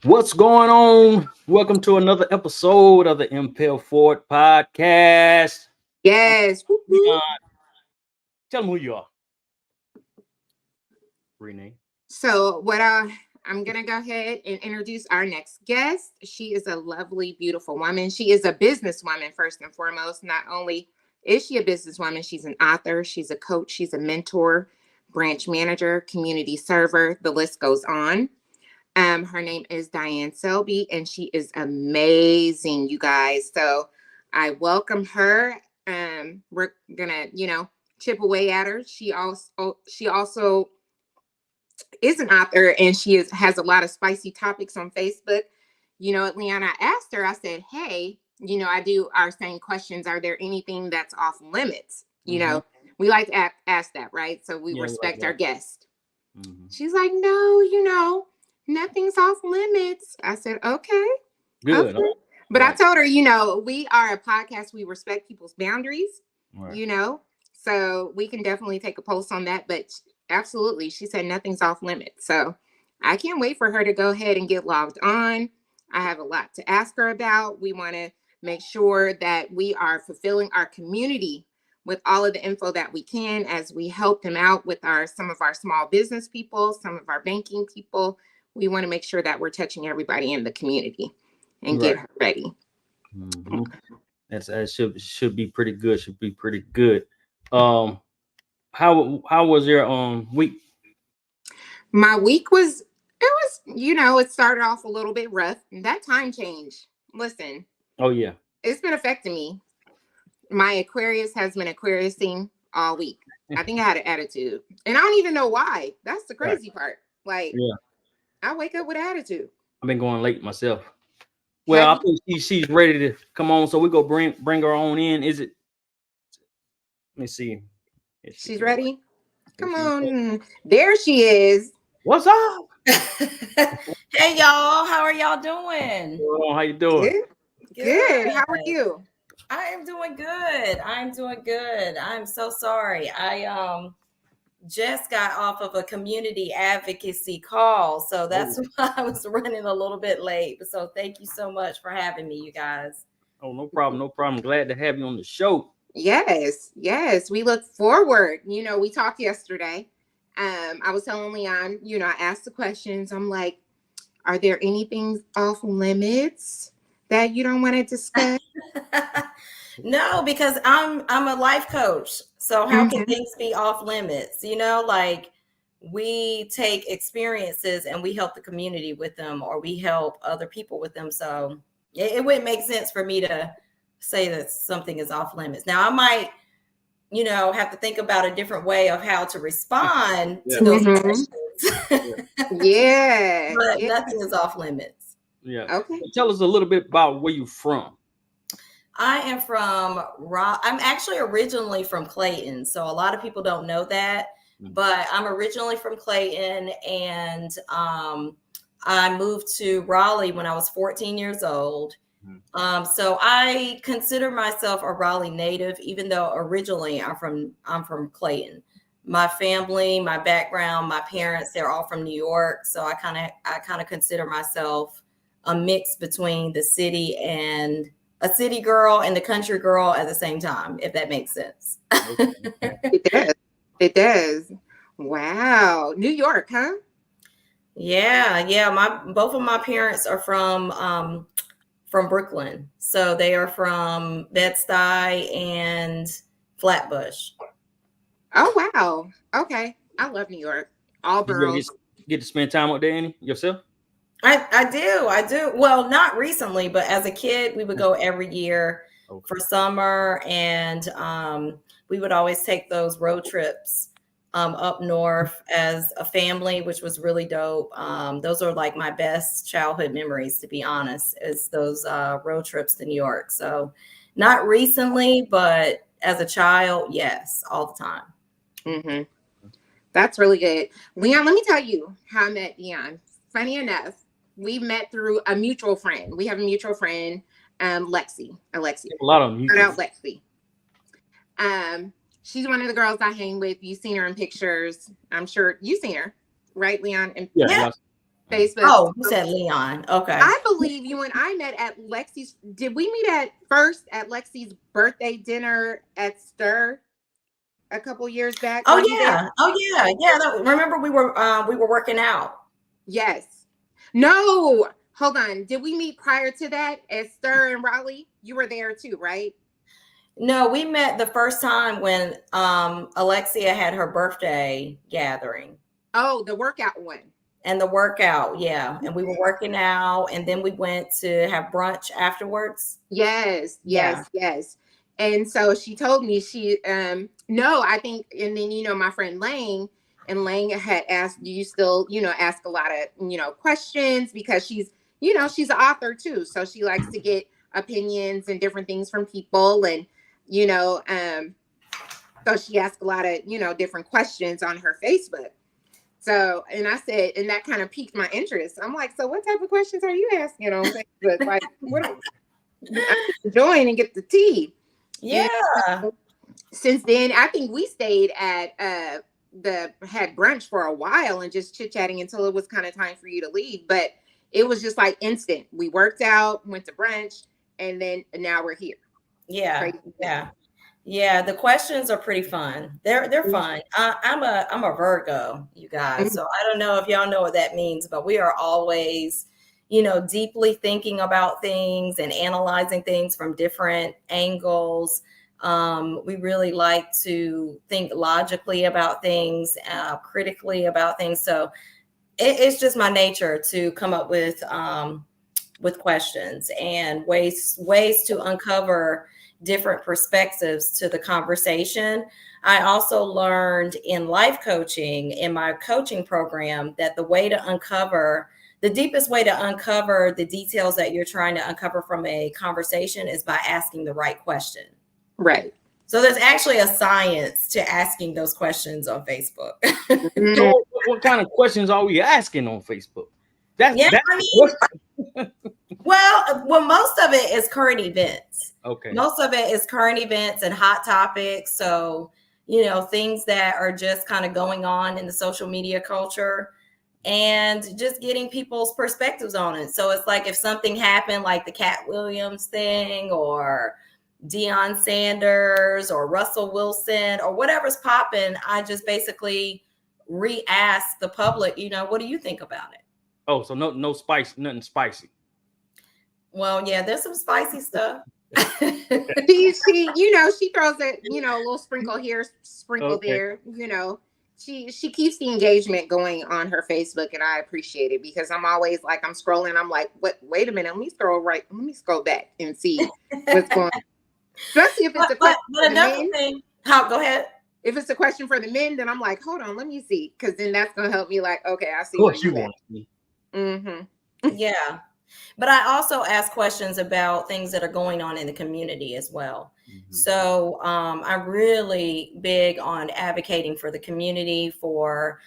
What's going on? Welcome to another episode of the Impel Forward podcast. I'm Yes. Whoop, Leon. whoop. Tell them who you are, Renee. I'm gonna go ahead and introduce our next guest. She is a lovely, beautiful woman. She is a businesswoman first and foremost. Not only is she a businesswoman, she's an author, she's a coach, she's a mentor, branch manager, community server. The list goes on. Her name is Dionne Selby, and she is amazing, you guys. So I welcome her. We're gonna, chip away at her. She also is an author, and has a lot of spicy topics on Facebook. You know, Leon, I asked her, I said, hey, I do our same questions. Are there anything that's off limits? Mm-hmm. We like to ask that, right? So we Yeah, respect our right. guest. Mm-hmm. She's like, no, nothing's off limits. I said, okay. Good. Okay. But I Right. told her, we are a podcast. We respect people's boundaries, Right. so we can definitely take a post on that. But absolutely, she said nothing's off limits. So I can't wait for her to go ahead and get logged on. I have a lot to ask her about. We want to make sure that we are fulfilling our community with all of the info that we can as we help them out with some of our small business people, some of our banking people. We want to make sure that we're touching everybody in the community and Right. get her ready. Mm-hmm. That should be pretty good. Should be pretty good. Um, how was your week? My week it started off a little bit rough. That time change. Listen, Oh yeah. it's been affecting me. My Aquarius has been Aquariusing all week. I think I had an attitude. And I don't even know why. That's the Right. crazy part. Like, Yeah. I wake up with attitude. I've been going late myself. Well, Have I you? think she's ready to come on, so we go bring her on in. Is it? Let me see. If she She's can. ready? If Come she's ready. on. There she is. What's up? Hey y'all, how are y'all doing? How you doing? Good. Good. Good. How are you? I am doing good. I'm doing good. I'm so sorry. I just got off of a community advocacy call, so that's Oh, why I was running a little bit late. So thank you so much for having me, you guys. oh, no problem, no problem. Glad to have you on the show. Yes, yes. We look forward. We talked yesterday. I was telling Leon, I asked the questions. I'm like, are there anything off limits that you don't want to discuss? No, because I'm a life coach. So how can Mhm. things be off limits? Like we take experiences and we help the community with them, or we help other people with them. So it wouldn't make sense for me to say that something is off limits. Now I might, have to think about a different way of how to respond Yeah, to those Mhm. yeah, questions. Yeah. But Yeah. nothing is off limits. yeah. Okay. Tell us a little bit about where you from. I am from I'm actually originally from Clayton. So a lot of people don't know that, Mhm. but I'm originally from Clayton, and I moved to Raleigh when I was 14 years old. Mhm. So I consider myself a Raleigh native, even though originally I'm from Clayton. My family, my background, my parents, they're all from New York. So I kind of consider myself a mix between the city and a city girl and the country girl at the same time, if that makes sense. Okay. It does. It does. Wow. New York, huh? Yeah. Both of my parents are from Brooklyn. So they are from Bed-Stuy and Flatbush. Oh, wow. Okay. I love New York. All Did you ever boroughs. get to spend time up there, Annie, yourself? I do. Well, not recently, but as a kid, we would go every year Okay. for summer, and we would always take those road trips up north as a family, which was really dope. Those are like my best childhood memories, to be honest, is those road trips to New York. So, not recently, but as a child, yes, all the time. Mm-hmm. That's really good. Leon, let me tell you how I met Dionne. Funny enough, we met through a mutual friend. We have a mutual friend, Lexi. Alexia. A lot of them. Shout out Lexi. Um, she's one of the girls I hang with. You've seen her in pictures. I'm sure you've seen her, right, Leon? And Yeah. Yeah. Yeah. Facebook. Oh, you said Leon. Okay. I believe you and I met at Lexi's. Did we meet at Lexi's birthday dinner at Stir a couple years back? Oh Were you there? yeah. Oh yeah. Yeah. Remember we were working out. Yes. No. Hold on. Did we meet prior to that at Stir in Raleigh? You were there too, right? No, we met the first time when Alexia had her birthday gathering. Oh, the workout one. And the workout, yeah. And we were working out, and then we went to have brunch afterwards. Yes, Yeah. yes, yes. And so she told me no, I think, and then my friend Lang, and Lang had asked, do you still, ask a lot of, questions, because she's an author too. So she likes to get opinions and different things from people. And, so she asked a lot of, different questions on her Facebook. So, and I said, and that kind of piqued my interest. I'm like, so what type of questions are you asking on Facebook? Like, what? I join and get the tea. Yeah. And since then, I think we stayed at had brunch for a while and just chit-chatting until it was kind of time for you to leave. But it was just like instant. We worked out, went to brunch, and then now we're here. Yeah. Crazy. Yeah. Yeah, the questions are pretty fun. They're fun. I'm a Virgo, you guys. So I don't know if y'all know what that means, but we are always, deeply thinking about things and analyzing things from different angles. We really like to think logically about things, critically about things. So it's just my nature to come up with questions and ways to uncover different perspectives to the conversation. I also learned in life coaching, in my coaching program, that the deepest way to uncover the details that you're trying to uncover from a conversation is by asking the right question. Right. So there's actually a science to asking those questions on Facebook. So what kind of questions are we asking on Facebook? Well, most of it is current events. Okay. Most of it is current events and hot topics. So, things that are just kind of going on in the social media culture, and just getting people's perspectives on it. So it's like if something happened, like the Cat Williams thing, or Deion Sanders, or Russell Wilson, or whatever's popping, I just basically re-ask the public, what do you think about it? Oh, so no spice, nothing spicy. Well, yeah, there's some spicy stuff. she throws a little sprinkle here, sprinkle there. She keeps the engagement going on her Facebook, and I appreciate it, because I'm always like, I'm scrolling, I'm like, wait a minute, let me scroll back and see what's going on. Especially if it's a question for the men. Go ahead. If it's a question for the men, then I'm like, hold on, let me see, because then that's gonna help me. Like, okay, I see. Of course you want me. Mm-hmm. Yeah. But I also ask questions about things that are going on in the community as well. Mm-hmm. So I'm really big on advocating for the community, for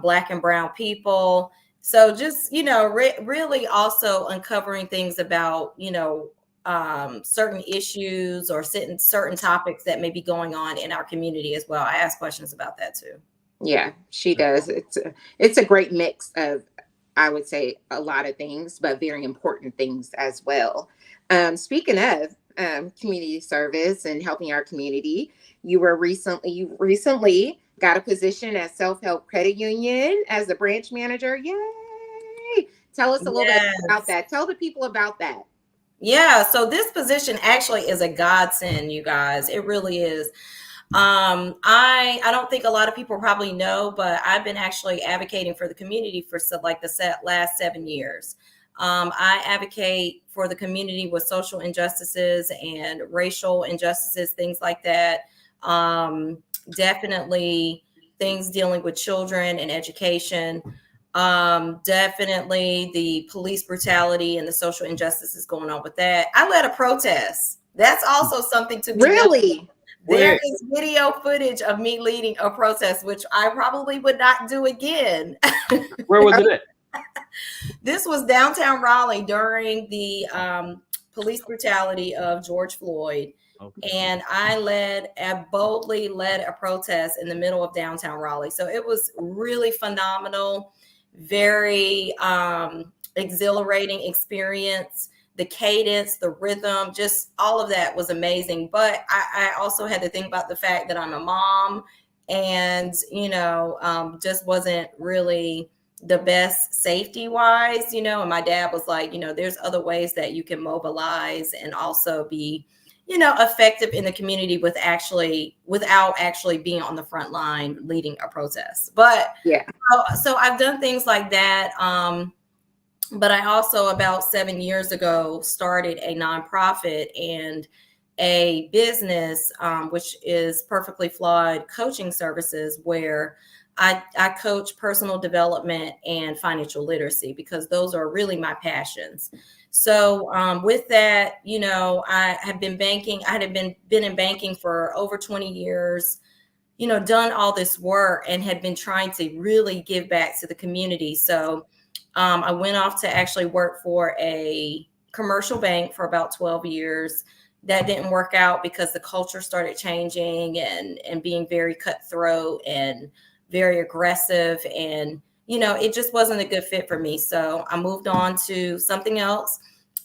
Black and brown people. So just, really also uncovering things about, certain issues or certain topics that may be going on in our community as well. I ask questions about that too. Yeah, she does. It's a great mix of, I would say, a lot of things, but very important things as well. Speaking of community service and helping our community, you recently got a position at Self-Help Credit Union as the branch manager. Yay! Tell us a little bit about that. Tell the people about that. Yeah, so this position actually is a godsend, you guys. It really is. I don't think a lot of people probably know, but I've been actually advocating for the community for the last 7 years. I advocate for the community with social injustices and racial injustices, things like that. Definitely things dealing with children and education. Definitely the police brutality and the social injustices going on with that. I led a protest. That's also something to be really. There is video footage of me leading a protest, which I probably would not do again. Where was it at? This was downtown Raleigh during the police brutality of George Floyd. Okay. And I boldly led a protest in the middle of downtown Raleigh. So it was really phenomenal. very exhilarating experience. The cadence, the rhythm, just all of that was amazing. But I also had to think about the fact that I'm a mom, and just wasn't really the best safety wise, and my dad was like, there's other ways that you can mobilize and also be effective in the community without actually being on the front line leading a protest. But yeah. so I've done things like that. But I also, about 7 years ago, started a nonprofit and a business, which is Perfectly Flawed Coaching Services, where I coach personal development and financial literacy, because those are really my passions. So with that, I have been banking. I had been in banking for over 20 years, done all this work and had been trying to really give back to the community. So I went off to actually work for a commercial bank for about 12 years. That didn't work out because the culture started changing and being very cutthroat and very aggressive. And, it just wasn't a good fit for me. So I moved on to something else,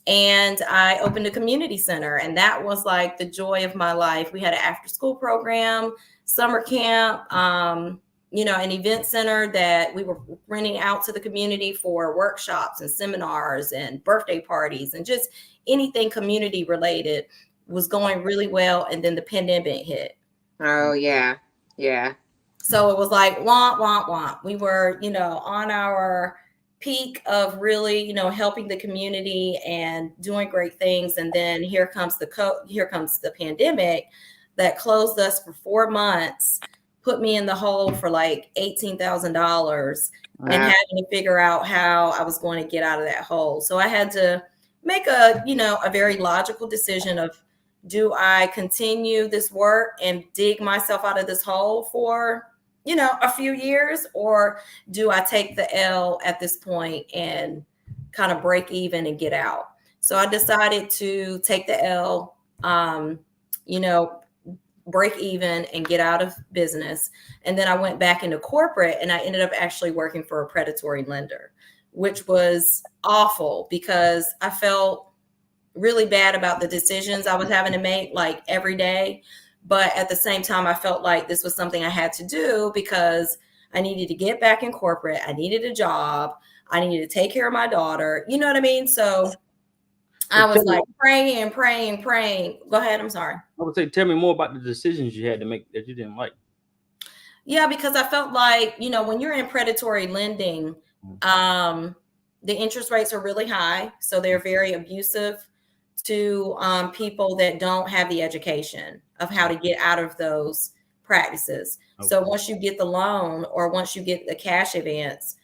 and I opened a community center. And that was like the joy of my life. We had an after school program, summer camp, an event center that we were renting out to the community for workshops and seminars and birthday parties and just anything community related. Was going really well. And then the pandemic hit. Oh, yeah. Yeah. So it was like, womp, womp, womp. We were, on our peak of really, helping the community and doing great things. And then here comes the pandemic that closed us for 4 months, put me in the hole for like $18,000, and having to figure out how I was going to get out of that hole. So I had to make a very logical decision of, do I continue this work and dig myself out of this hole for, a few years, or do I take the L at this point and kind of break even and get out? So I decided to take the L, break even and get out of business. And then I went back into corporate, and I ended up actually working for a predatory lender, which was awful because I felt really bad about the decisions I was having to make like every day. But at the same time, I felt like this was something I had to do because I needed to get back in corporate. I needed a job. I needed to take care of my daughter. You know what I mean? So I was like praying. Go ahead. I'm sorry. I would say, tell me more about the decisions you had to make that you didn't like. Yeah, because I felt like, when you're in predatory lending, the interest rates are really high. So they're very abusive to people that don't have the education of how to get out of those practices. Okay. So once you get the loan or once you get the cash advance,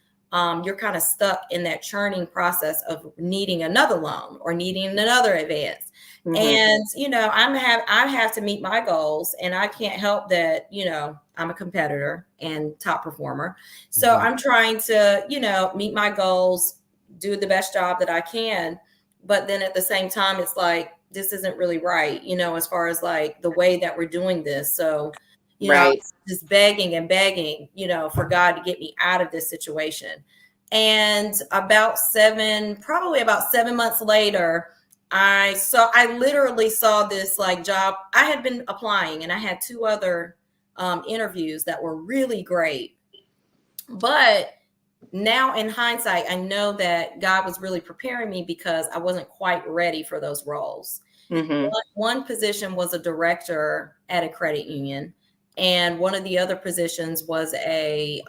you're kind of stuck in that churning process of needing another loan or needing another advance. Mm-hmm. And, I have to meet my goals, and I can't help that, I'm a competitor and top performer. So mm-hmm. I'm trying to, meet my goals, do the best job that I can. But then at the same time, it's like, this isn't really right, as far as like the way that we're doing this. So, right. Just begging and begging, for God to get me out of this situation. And probably about 7 months later, I literally saw this like job. I had been applying, and I had 2 other interviews that were really great. But now in hindsight, I know that God was really preparing me because I wasn't quite ready for those roles. Mm-hmm. One position was a director at a credit union, and one of the other positions was a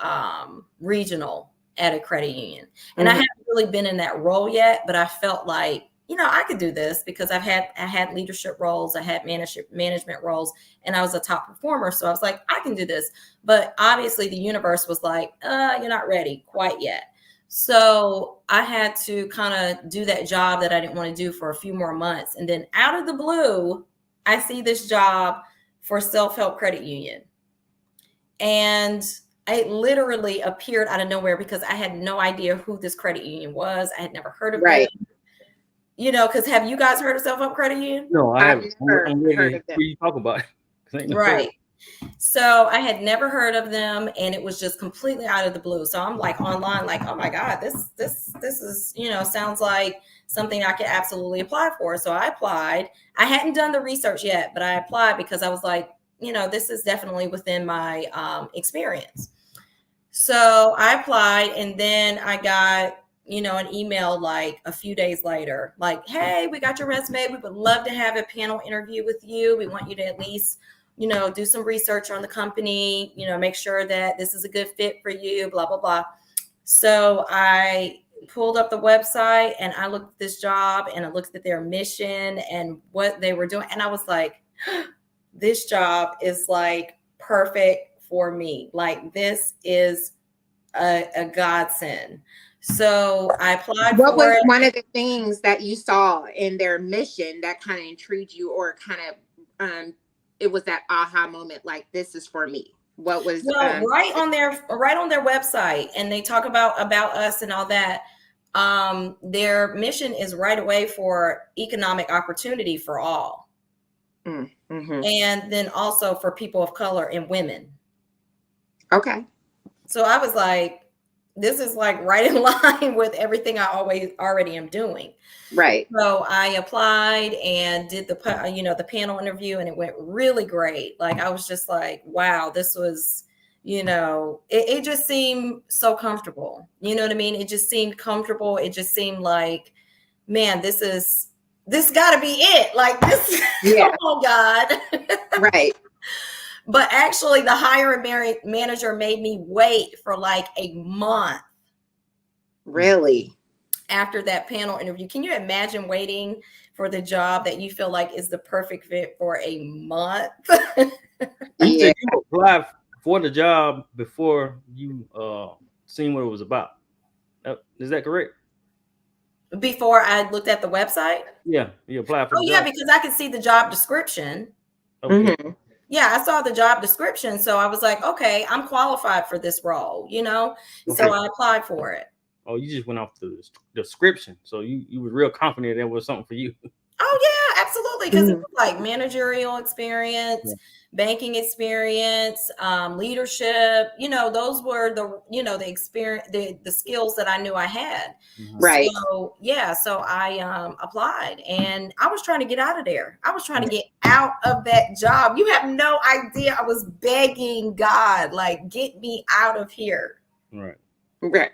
regional at a credit union. And mm-hmm. I haven't really been in that role yet, but I felt like, I could do this because I had leadership roles, I had management roles, and I was a top performer. So I was like, I can do this. But obviously the universe was like, you're not ready quite yet. So I had to kind of do that job that I didn't want to do for a few more months. And then out of the blue, I see this job for self-help credit union. And it literally appeared out of nowhere because I had no idea who this credit union was. I had never heard of it. Because have you guys heard of self-help credit union? No, I haven't. I'm ready to hear you talk about it. Right. So I had never heard of them, and it was just completely out of the blue. So I'm like online, like, oh my God, this is, sounds like something I could absolutely apply for. So I applied. I hadn't done the research yet, but I applied because I was like, this is definitely within my experience. So I applied, and then I got, an email like a few days later, like, hey, we got your resume. We would love to have a panel interview with you. We want you to at least, do some research on the company, make sure that this is a good fit for you, blah, blah, blah. So I pulled up the website and I looked at this job and I looked at their mission and what they were doing. And I was like, this job is like perfect for me. Like, this is a godsend. So I applied What for was it. one of the things that you saw in their mission that kind of intrigued you, or kind of it was that aha moment, like, this is for me? What was right on their website, and they talk about us and all that. Their mission is right away for economic opportunity for all. Mm-hmm. And then also for people of color and women. Okay. So I was like, this is like right in line with everything I already am doing. Right. So I applied and did the panel interview, and it went really great. Like, I was just like, wow, this was, it just seemed so comfortable. You know what I mean? It just seemed comfortable. It just seemed like, man, this got to be it. Like, this, Yeah. come on, God. Right. But actually, the hiring manager made me wait for like a month. Really? After that panel interview. Can you imagine waiting for the job that you feel like is the perfect fit for a month? You said you applied for the job before you seen what it was about. Is that correct? Before I looked at the website? Yeah, you applied for the job. Yeah, because I could see the job description. Okay. Mm-hmm. Yeah, I saw the job description. So I was like, okay, I'm qualified for this role, Okay. So I applied for it. Oh, you just went off the description. So you were real confident that was something for you. Oh yeah, absolutely. Because it was like managerial experience, banking experience, leadership. Those were the experience, the skills that I knew I had. Right. So yeah, so I applied, and I was trying to get out of there. I was trying to get out of that job. You have no idea. I was begging God, like, get me out of here. Right. Right.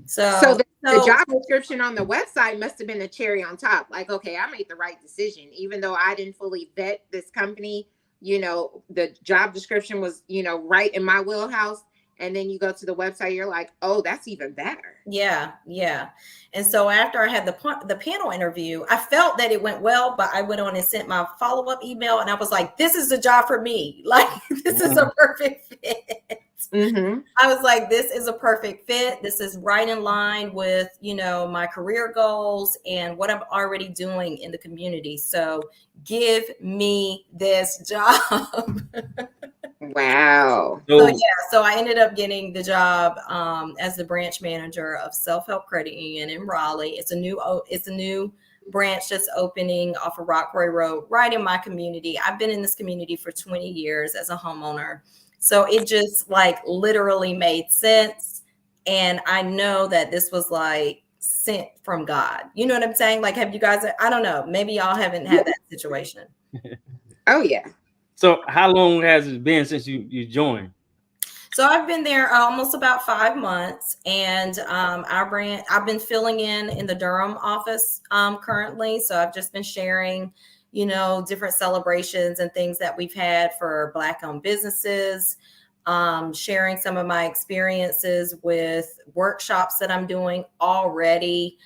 So the job description on the website must have been the cherry on top. Like, okay, I made the right decision, even though I didn't fully vet this company. The job description was, right in my wheelhouse. And then you go to the website, you're like, oh, that's even better. Yeah. And so after I had the panel interview, I felt that it went well, but I went on and sent my follow-up email, and I was like, this is the job for me. Like, this is a perfect fit. Mm-hmm. I was like, this is a perfect fit. This is right in line with, my career goals and what I'm already doing in the community. So give me this job. Wow. So I ended up getting the job as the branch manager of Self-Help Credit Union in Raleigh. It's a new branch that's opening off of Rockaway Road, right in my community. I've been in this community for 20 years as a homeowner. So it just like literally made sense. And I know that this was like sent from God. You know what I'm saying? Like, have you guys, I don't know, maybe y'all haven't had that situation. Oh yeah. So how long has it been since you joined? So I've been there almost about 5 months, and I've been filling in the Durham office currently. So I've just been sharing, different celebrations and things that we've had for Black-owned businesses, sharing some of my experiences with workshops that I'm doing already,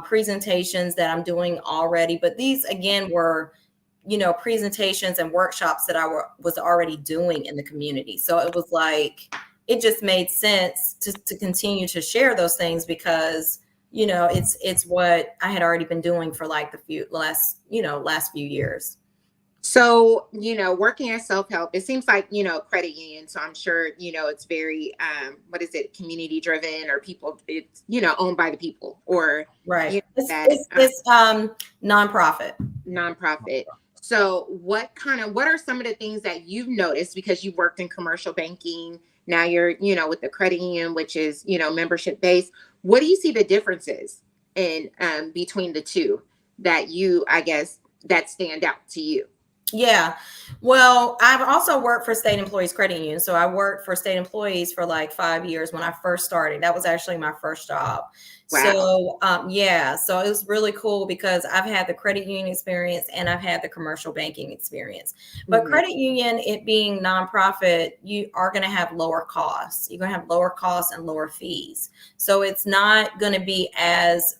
presentations that I'm doing already. But these, again, were presentations and workshops that I was already doing in the community. So it was like, it just made sense to continue to share those things because, it's what I had already been doing for like the last few years. So, working at Self-Help, it seems like, credit union. So I'm sure, it's very, what is it? Community driven, or people, it's, owned by the people, or right. It's nonprofit. Nonprofit. So what are some of the things that you've noticed, because you worked in commercial banking, now you're, with the credit union, which is, membership based. What do you see the differences in between the two that I guess, that stand out to you? Yeah. Well, I've also worked for state employees credit union. So I worked for state employees for like 5 years when I first started. That was actually my first job. Wow. So, yeah. So it was really cool because I've had the credit union experience and I've had the commercial banking experience. But Mhm. credit union, it being nonprofit, you are going to have lower costs. You're going to have lower costs and lower fees. So it's not going to be as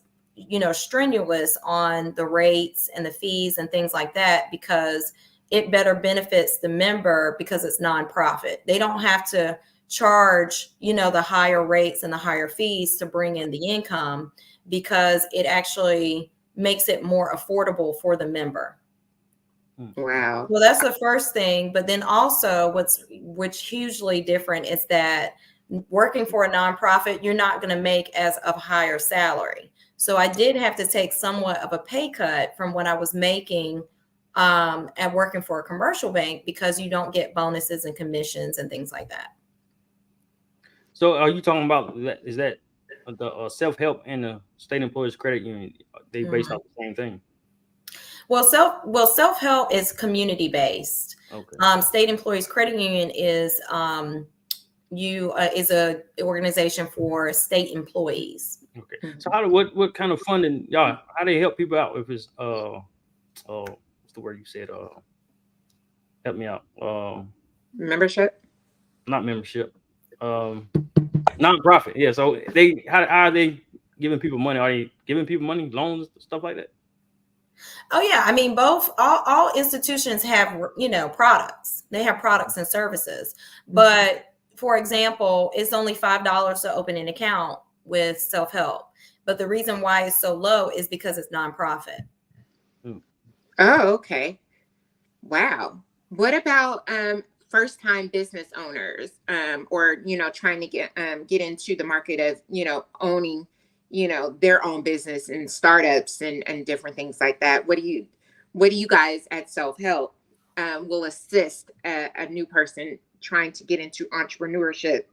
strenuous on the rates and the fees and things like that, because it better benefits the member because it's nonprofit. They don't have to charge, the higher rates and the higher fees to bring in the income, because it actually makes it more affordable for the member. Wow. Well, that's the first thing. But then also which hugely different is that working for a nonprofit, you're not going to make as a higher salary. So I did have to take somewhat of a pay cut from what I was making at working for a commercial bank, because you don't get bonuses and commissions and things like that. So are you talking about that? Is that the self-help and the state employees credit union? They based off the same thing. Well, self-help is community based. Okay. State employees credit union is is a organization for state employees. Okay. So what kind of funding, y'all? How do they help people out if it's what's the word you said? Help me out. Membership? Not membership. Nonprofit. Yeah. So how are they giving people money? Are they giving people money, loans, stuff like that? Oh yeah, I mean all institutions have products. They have products and services. But for example, it's only $5 to open an account with self-help. But the reason why it's so low is because it's nonprofit. Oh, okay. Wow. What about first time business owners, or trying to get into the market of owning their own business and startups and different things like that? What do you guys at Self Help will assist a new person trying to get into entrepreneurship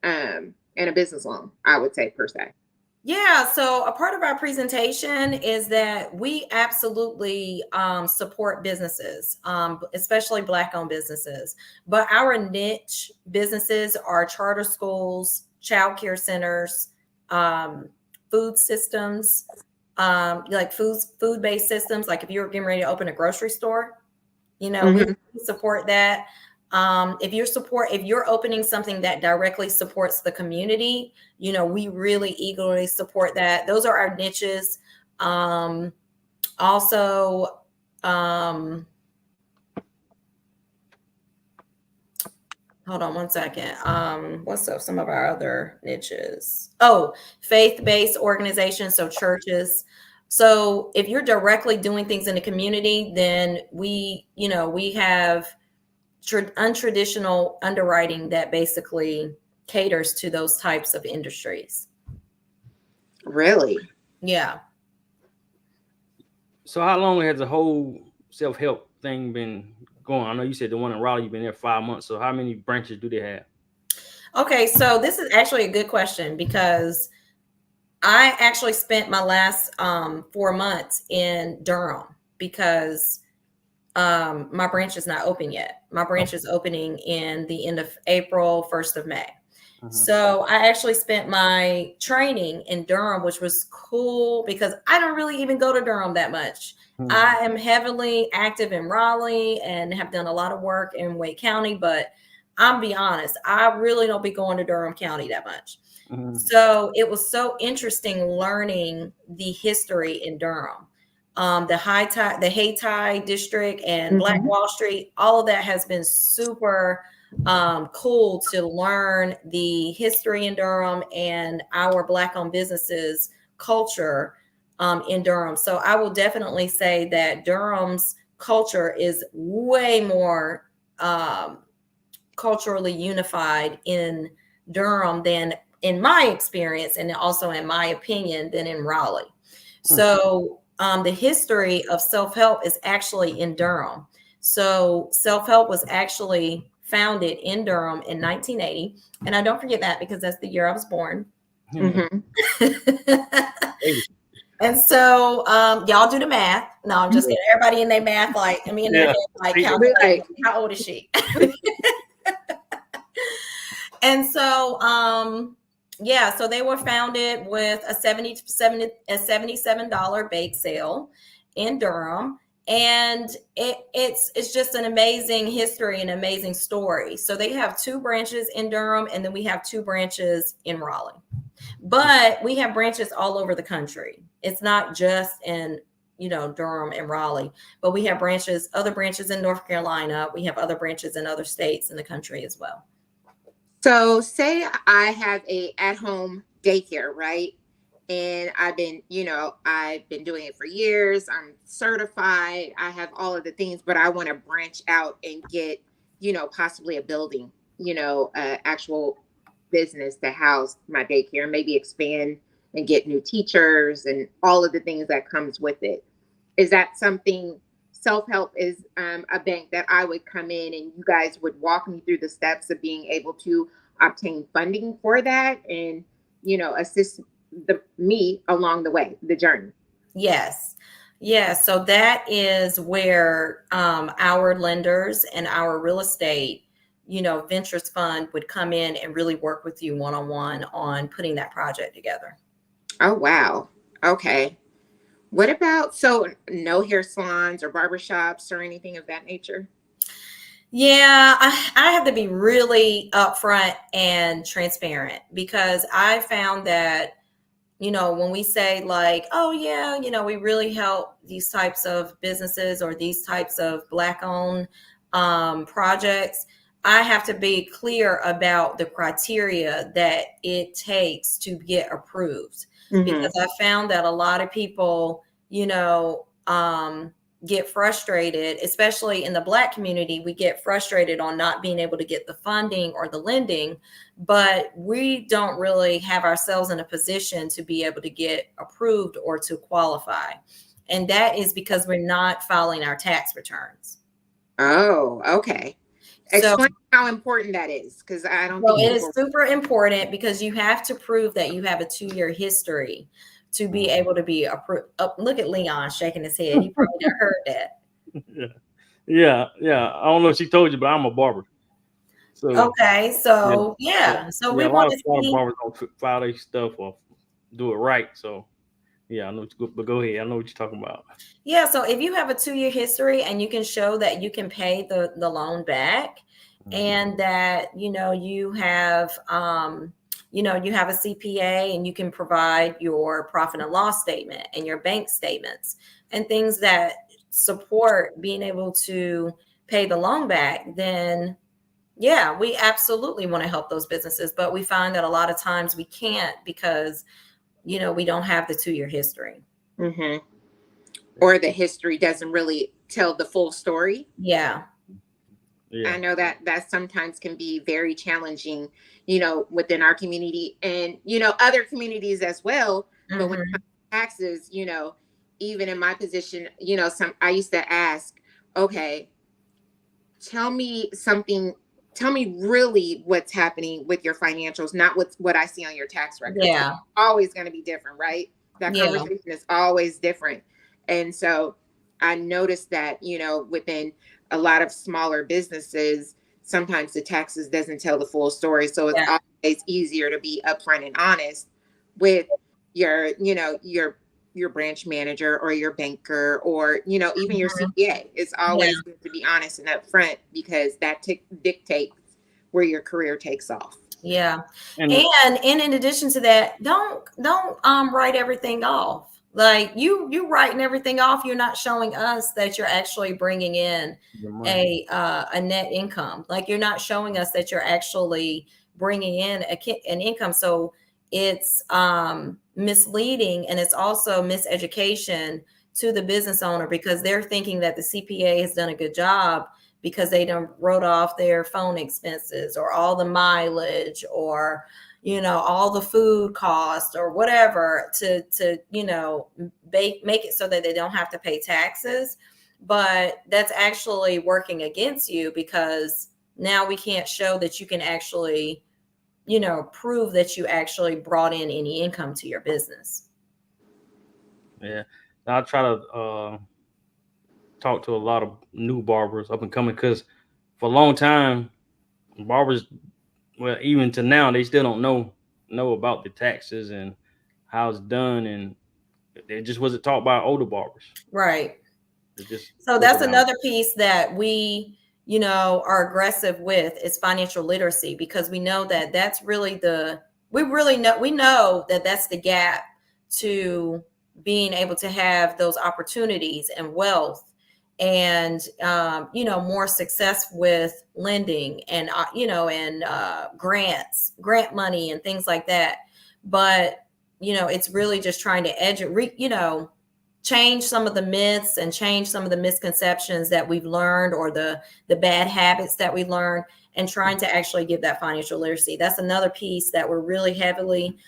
and a business loan, I would say, per se? Yeah, so a part of our presentation is that we absolutely support businesses, especially Black-owned businesses. But our niche businesses are charter schools, child care centers, food systems, like food-based systems. Like if you're getting ready to open a grocery store, we support that. If you're opening something that directly supports the community, we really eagerly support that. Those are our niches. Also, hold on one second. What's some of our other niches? Oh, faith-based organizations, so churches. So if you're directly doing things in the community, then we have untraditional underwriting that basically caters to those types of industries. Really? Yeah. So how long has the whole self-help thing been going? I know you said the one in Raleigh, you've been there 5 months. So how many branches do they have? Okay, so this is actually a good question, because I actually spent my last 4 months in Durham, because my branch is not open yet. My branch is opening in the end of April, 1st of May. So I actually spent my training in Durham, which was cool because I don't really even go to Durham that much. I am heavily active in Raleigh and have done a lot of work in Wake County, but I'm be honest, I really don't be going to Durham County that much. So it was so interesting learning the history in Durham. The Hayti district and Black Wall Street, all of that has been super cool to learn the history in Durham and our Black-owned businesses culture in Durham. So I will definitely say that Durham's culture is way more culturally unified in Durham than, in my experience, and also in my opinion, than in Raleigh. So the history of self-help is actually in Durham. So self-help was actually founded in Durham in 1980. And I don't forget that because that's the year I was born. Mhm. And so y'all do the math. No, I'm just kidding. Everybody in their math, like, I mean, in their head, like, calculating, how old is she? And so, yeah, so they were founded with a $77 bake sale in Durham. And it's just an amazing history and amazing story. So they have 2 branches in Durham, and then we have 2 branches in Raleigh. But we have branches all over the country. It's not just in, Durham and Raleigh, but we have other branches in North Carolina. We have other branches in other states in the country as well. So say I have a at-home daycare, right? And I've been doing it for years. I'm certified. I have all of the things, but I want to branch out and get, possibly a building, actual business to house my daycare, maybe expand and get new teachers and all of the things that comes with it. Is that something? Self-help is a bank that I would come in and you guys would walk me through the steps of being able to obtain funding for that and, assist me along the way, the journey. Yes. Yeah. So that is where our lenders and our real estate, ventures fund would come in and really work with you one-on-one on putting that project together. Oh, wow. Okay. What about, so no hair salons or barbershops or anything of that nature? Yeah, I have to be really upfront and transparent because I found that, when we say like, oh yeah, we really help these types of businesses or these types of Black-owned projects, I have to be clear about the criteria that it takes to get approved. Mhm. Because I found that a lot of people, get frustrated, especially in the Black community. We get frustrated on not being able to get the funding or the lending, but we don't really have ourselves in a position to be able to get approved or to qualify. And that is because we're not filing our tax returns. Oh, okay. So, explain how important that is, because I don't well, think it is super important because you have to prove that you have a 2-year history to be able to be approved. Oh, look at Leon shaking his head. He probably never heard that. Yeah. I don't know if she told you, but I'm a barber. So Okay, so so we a want lot to of see. barbers don't file their stuff or do it right. So yeah, I know what you go, but go ahead. I know what you're talking about. Yeah, so if you have a 2-year history and you can show that you can pay the loan back, and that you have you have a CPA and you can provide your profit and loss statement and your bank statements and things that support being able to pay the loan back, then yeah, we absolutely want to help those businesses. But we find that a lot of times we can't because we don't have the 2-year history. Mm-hmm. Or the history doesn't really tell the full story. Yeah. I know that sometimes can be very challenging, within our community and, other communities as well. But when it comes to taxes, even in my position, I used to ask, okay, tell me something, tell me really what's happening with your financials, not what I see on your tax records. Yeah. It's always going to be different, right? That conversation is always different. And so I noticed that, within a lot of smaller businesses, sometimes the taxes doesn't tell the full story. So it's always easier to be upfront and honest with your, your branch manager or your banker or, even your CPA. It's always good to be honest and upfront because that dictates where your career takes off. Yeah. And in addition to that, don't write everything off. Like you writing everything off, you're not showing us that you're actually bringing in a net income. Like you're not showing us that you're actually bringing in an income. So it's misleading, and it's also miseducation to the business owner because they're thinking that the CPA has done a good job because they done wrote off their phone expenses or all the mileage or all the food cost or whatever to make it so that they don't have to pay taxes. But that's actually working against you, because now we can't show that you can actually, prove that you actually brought in any income to your business. Yeah. I try to talk to a lot of new barbers up and coming, because for a long time, barbers, well, even to now, they still don't know about the taxes and how it's done, and it just wasn't taught by older barbers. Right. It just So was that's around. another piece that we, are aggressive with, is financial literacy, because we know that that's really we know that that's the gap to being able to have those opportunities and wealth and, more success with lending and, grant money and things like that. But, it's really just trying to change some of the myths and change some of the misconceptions that we've learned, or the bad habits that we learned, and trying to actually give that financial literacy. That's another piece that we're really heavily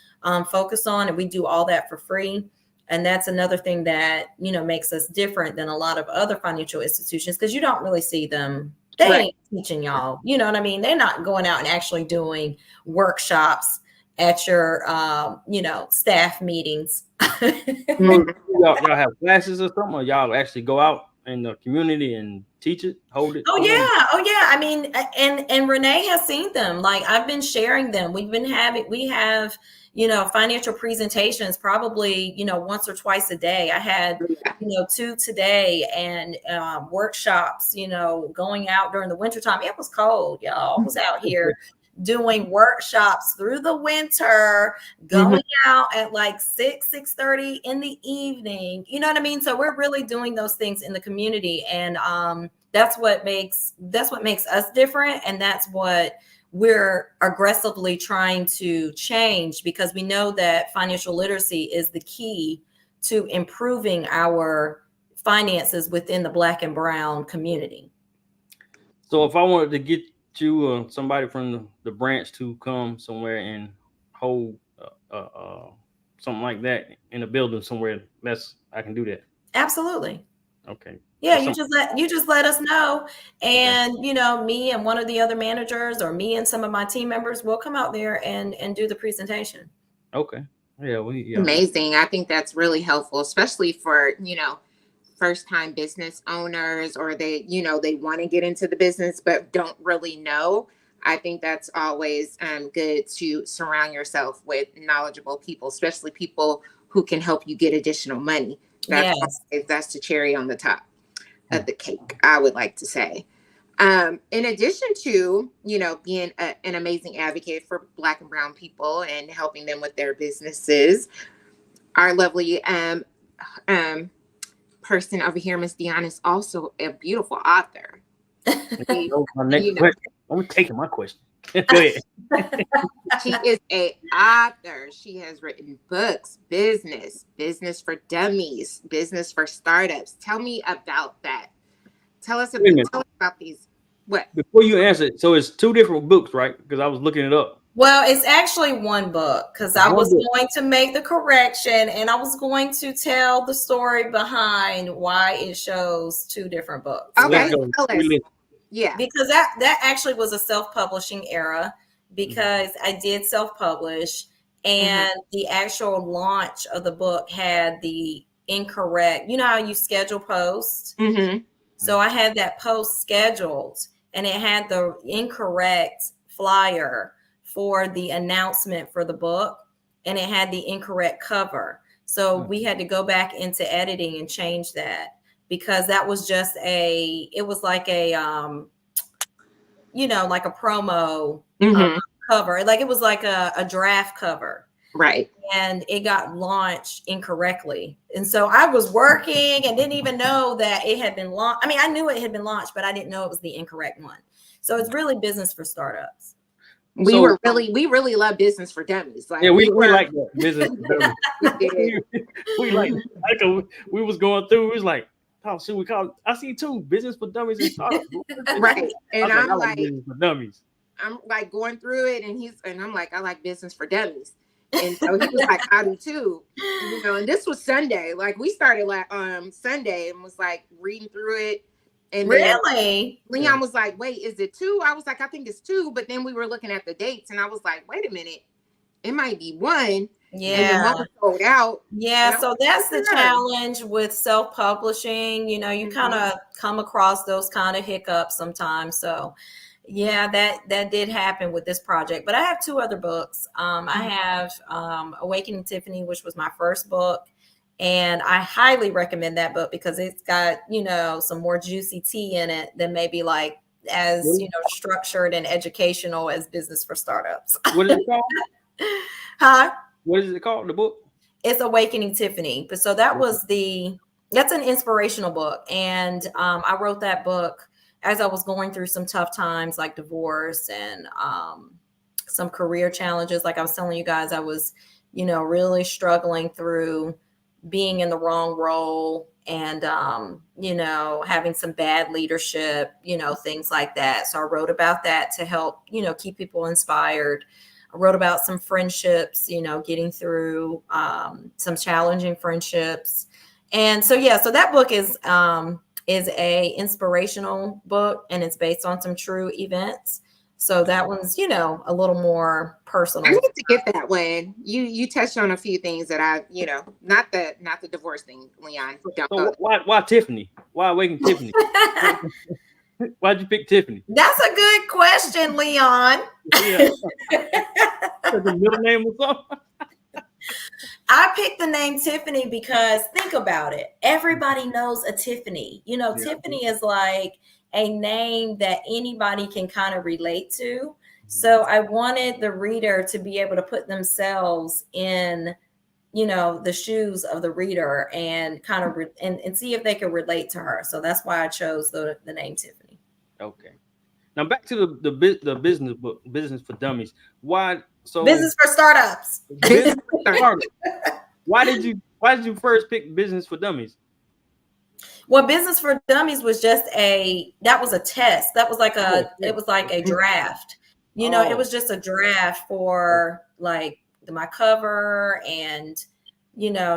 focused on, and we do all that for free. And that's another thing that, makes us different than a lot of other financial institutions, because you don't really see them. They ain't teaching y'all, you know what I mean? They're not going out and actually doing workshops at your, staff meetings. Y'all have classes or something, or y'all actually go out in the community and teach it, hold it? Oh yeah. I mean, and Renee has seen them. Like, I've been sharing them. We have, financial presentations probably, once or twice a day. I had, 2 today, and workshops, going out during the wintertime. It was cold, y'all. I was out here doing workshops through the winter, going out at like 6:30 in the evening. You know what I mean? So we're really doing those things in the community, and that's what makes us different, and that's what we're aggressively trying to change, because we know that financial literacy is the key to improving our finances within the Black and Brown community. So if I wanted to get you somebody from the branch to come somewhere and hold something like that in a building somewhere, I can do that. Absolutely. Okay. Yeah, you just let us know, and Okay. Me and one of the other managers, or me and some of my team members, will come out there and do the presentation. Okay. Yeah, Amazing. I think that's really helpful, especially for, first time business owners, or they want to get into the business but don't really know. I think that's always good to surround yourself with knowledgeable people, especially people who can help you get additional money. That's the cherry on the top of the cake, I would like to say. In addition to, being an amazing advocate for Black and Brown people and helping them with their businesses, our lovely person over here, Miss Dionne, is also a beautiful author. My next question. I'm taking my question. Go ahead. She is a author. She has written books, business for dummies, business for startups. Tell me about that. Tell us about these. What? Before you answer, so it's 2 different books, right? Because I was looking it up. Well, it's actually one book, because I was going to make the correction, and I was going to tell the story behind why it shows 2 different books. Okay, tell us. Yeah, because that actually was a self-publishing era, because I did self-publish, and the actual launch of the book had the incorrect. You know how you schedule posts? So I had that post scheduled, and it had the incorrect flyer for the announcement for the book, and it had the incorrect cover. So we had to go back into editing and change that, because that was just it was like a, like a promo cover. Like, it was like a draft cover. Right. And it got launched incorrectly. And so I was working and didn't even know that it had been launched. I mean, I knew it had been launched, but I didn't know it was the incorrect one. So it's really business for startups. We really love business for dummies. Like, we like that business for dummies. we like we was going through. It was like, oh, should we call it? I see 2 business for dummies and startups. Right. And I'm like, business for dummies. I'm like going through it, and I'm like, I like Business for Dummies. And so he was like, I do too. And this was Sunday. Like we started like Sunday and was like reading through it. And then Really? Leon was like, wait, is it 2? I was like, I think it's 2. But then we were looking at the dates and I was like, wait a minute, it might be 1. And the Yeah. mother sold out. Yeah, so that's the Yeah. challenge with self-publishing. You kind of come across those kind of hiccups sometimes. So yeah, that did happen with this project. But I have 2 other books. I have Awakening Tiffany, which was my first book. And I highly recommend that book because it's got, some more juicy tea in it than maybe like as, structured and educational as Business for Startups. What is it called? Huh? What is it called? The book? It's Awakening Tiffany. But so that's an inspirational book. And I wrote that book as I was going through some tough times like divorce and some career challenges. Like I was telling you guys, I was, really struggling through being in the wrong role and, having some bad leadership, things like that. So I wrote about that to help, keep people inspired. I wrote about some friendships, getting through some challenging friendships. And so, yeah, so that book is a inspirational book and it's based on some true events. So that one's, a little more personal. I need to get that one. You touched on a few things that I, not the divorce thing, Leon. So why Tiffany? Why Awaken Tiffany? Why'd you pick Tiffany? That's a good question, Leon. Yeah. The middle name or something? I picked the name Tiffany because think about it. Everybody knows a Tiffany. Tiffany is like a name that anybody can kind of relate to. So I wanted the reader to be able to put themselves in, the shoes of the reader and kind of and see if they could relate to her. So that's why I chose the name Tiffany. Okay. Now back to the business book, Business for Dummies. Why? So Business for Startups. Business for Startups. Why did you first pick Business for Dummies? Well, Business for Dummies was just that was a test. That was like it was like a draft. It was just a draft for like my cover and,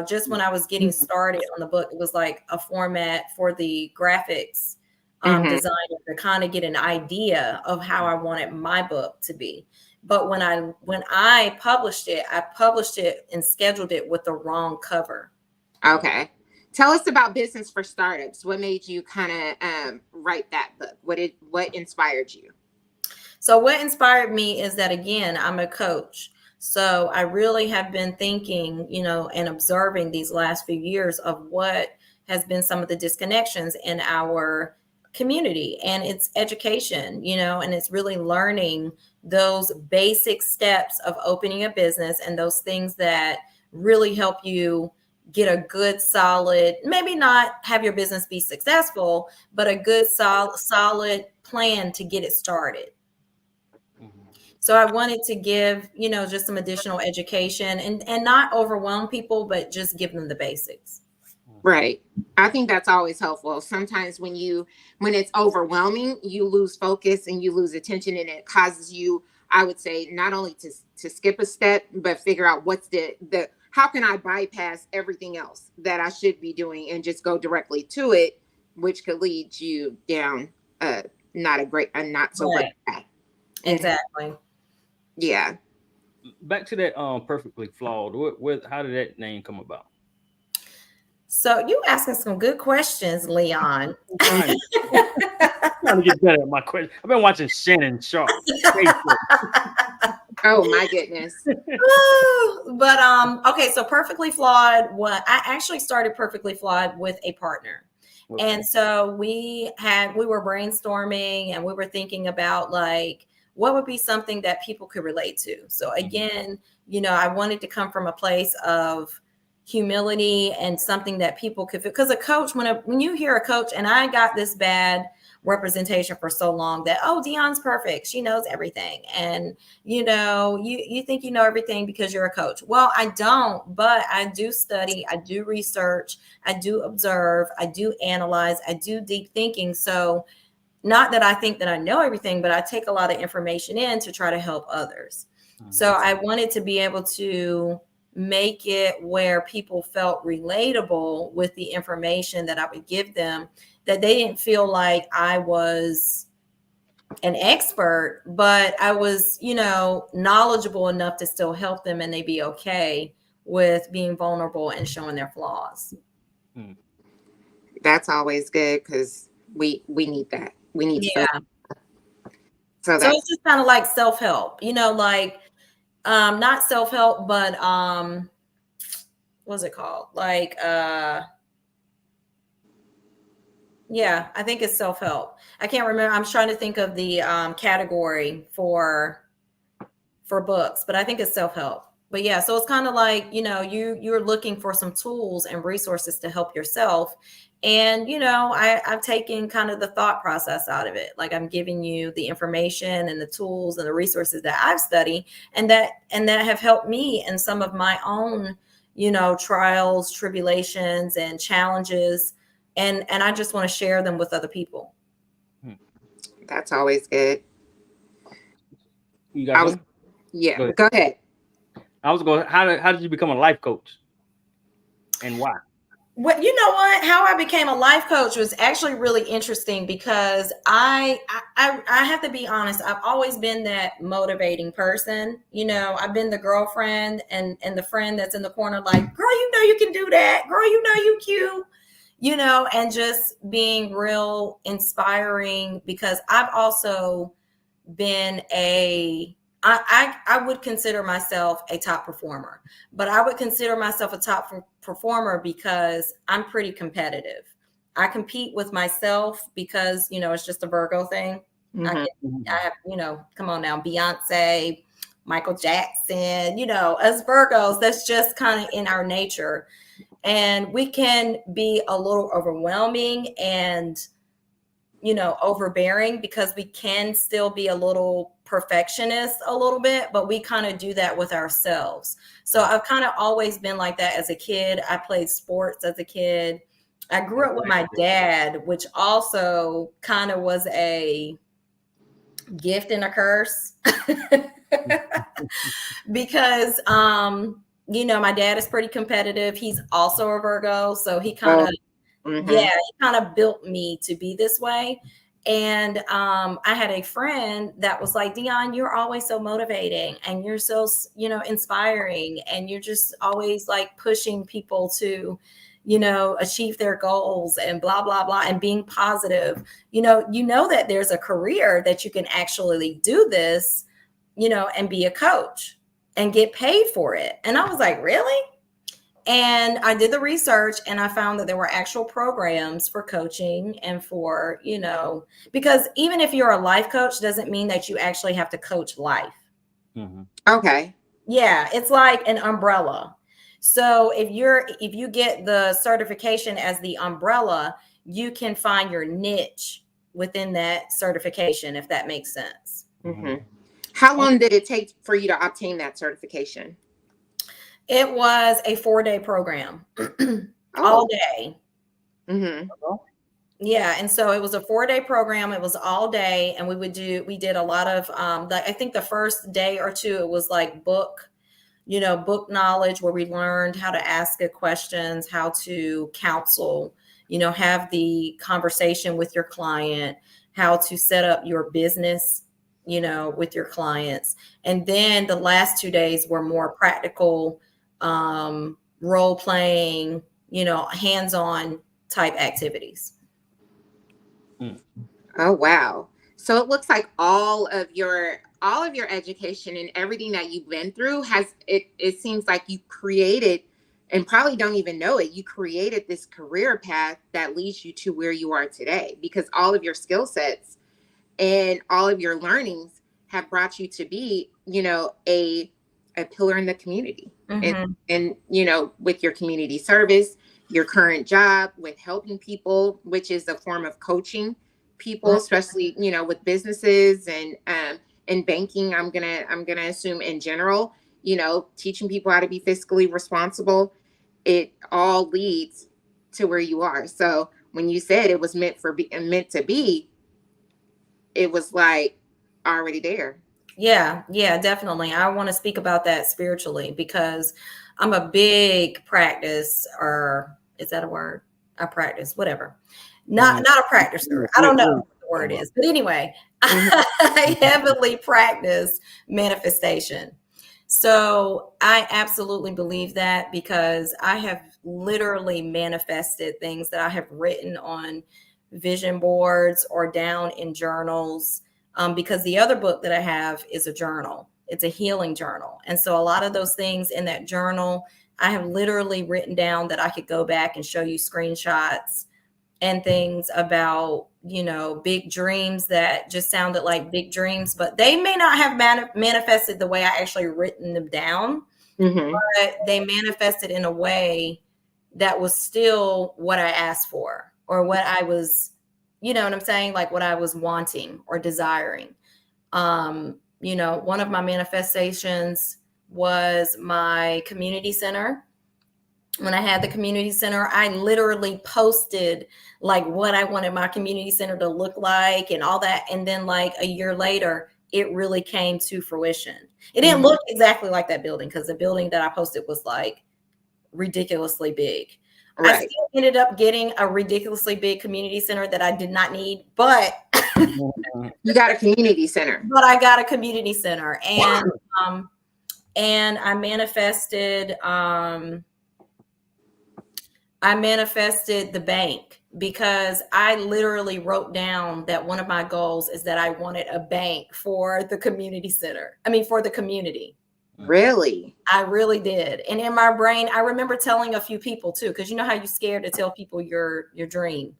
just when I was getting started on the book, it was like a format for the graphics designer to kind of get an idea of how I wanted my book to be. But when I published it and scheduled it with the wrong cover. Okay. Tell us about Business for Startups. What made you kind of write that book? What inspired you? So what inspired me is that, again, I'm a coach. So I really have been thinking, and observing these last few years of what has been some of the disconnections in our community, and it's education, and it's really learning those basic steps of opening a business and those things that really help you get a good, solid, maybe not have your business be successful, but a good, solid plan to get it started. So I wanted to give, just some additional education and not overwhelm people, but just give them the basics. Right. I think that's always helpful. Sometimes when it's overwhelming, you lose focus and you lose attention, and it causes you, I would say, not only to skip a step, but figure out what's the how can I bypass everything else that I should be doing and just go directly to it, which could lead you down not so great path. Exactly. Yeah. Back to that Perfectly Flawed. How did that name come about? So you asking some good questions, Leon. I'm trying to get better at my question. I've been watching Shannon Sharp. Oh my goodness. But okay, so Perfectly Flawed, I actually started Perfectly Flawed with a partner. Okay. And so we were brainstorming and we were thinking about like what would be something that people could relate to. So again, I wanted to come from a place of humility and something that people could, because a coach, when you hear a coach, and I got this bad representation for so long that, oh, Dionne's perfect, she knows everything, and you think you know everything because you're a coach. Well, I don't, but I do study, I do research, I do observe, I do analyze, I do deep thinking. So not that I think that I know everything, but I take a lot of information in to try to help others. So I wanted to be able to make it where people felt relatable with the information that I would give them, that they didn't feel like I was an expert, but I was, knowledgeable enough to still help them and they be okay with being vulnerable and showing their flaws. That's always good because we need that. We need to feel. Yeah. So So that's it's just kind of like self-help, like not self-help, but what's it called? Like yeah, I think it's self-help. I can't remember. I'm trying to think of the category for books, but I think it's self-help. But yeah, so it's kind of like, you're looking for some tools and resources to help yourself. And, I've taken kind of the thought process out of it. Like I'm giving you the information and the tools and the resources that I've studied and that have helped me in some of my own, trials, tribulations, and challenges. And I just want to share them with other people. that's always good. You got one? Yeah, go ahead. I was going. How did you become a life coach, and why? Well, you know what? How I became a life coach was actually really interesting because I have to be honest. I've always been that motivating person. I've been the girlfriend and the friend that's in the corner, like, girl, you can do that. Girl, you cute. And just being real inspiring because I've also been I would consider myself a top performer, but I would consider myself a top performer because I'm pretty competitive. I compete with myself because, it's just a Virgo thing. Come on now, Beyonce, Michael Jackson, as Virgos, that's just kind of in our nature. And we can be a little overwhelming and overbearing because we can still be a little perfectionist a little bit, but we kind of do that with ourselves. So I've kind of always been like that as a kid. I played sports as a kid. I grew up with my dad, which also kind of was a gift and a curse because, my dad is pretty competitive. He's also a Virgo. So he kind of, he kind of built me to be this way. And I had a friend that was like, Dionne, you're always so motivating and you're so, inspiring. And you're just always like pushing people to, achieve their goals and blah, blah, blah, and being positive. That there's a career that you can actually do this, and be a coach and get paid for it. And I was like, really? And I did the research and I found that there were actual programs for coaching and for, because even if you're a life coach, doesn't mean that you actually have to coach life. Okay. Yeah. It's like an umbrella. So if you get the certification as the umbrella, you can find your niche within that certification, if that makes sense. How long did it take for you to obtain that certification? It was a 4-day program, all day. Yeah. And so it was a 4-day program. It was all day. And we did a lot of, I think the first day or two, it was like book knowledge where we learned how to ask good questions, how to counsel, have the conversation with your client, how to set up your business, with your clients. And then the last 2 days were more practical, role playing, hands-on type activities. Oh, wow. So it looks like all of your education and everything that you've been through it seems like you created, and probably don't even know it, you created this career path that leads you to where you are today, because all of your skill sets and all of your learnings have brought you to be, a pillar in the community. And with your community service, your current job with helping people, which is a form of coaching people, especially, with businesses and banking. I'm gonna assume in general, teaching people how to be fiscally responsible. It all leads to where you are. So when you said it was meant to be, it was like already there. Yeah, yeah, definitely. I want to speak about that spiritually because I'm a big practice, or is that a word? I practice, whatever. Mm. Not a practicer. I don't know what the word is. But anyway, Mhm. I heavily practice manifestation. So I absolutely believe that because I have literally manifested things that I have written on vision boards or down in journals, because the other book that I have is a journal. It's a healing journal. And so a lot of those things in that journal, I have literally written down that I could go back and show you screenshots and things about, big dreams that just sounded like big dreams, but they may not have manifested the way I actually written them down, Mhm. but they manifested in a way that was still what I asked for, or what I was, you know what I'm saying? Like what I was wanting or desiring. One of my manifestations was my community center. When I had the community center, I literally posted like what I wanted my community center to look like and all that. And then like a year later, it really came to fruition. It didn't Mhm. look exactly like that building because the building that I posted was like ridiculously big. I Right. still ended up getting a ridiculously big community center that I did not need, but Mhm. You got a community center. I got a community center, and I manifested the bank because I literally wrote down that one of my goals is that I wanted a bank for the community center. I mean, for the community. Really? I really did. And in my brain, I remember telling a few people too, because you know how you're scared to tell people your dream.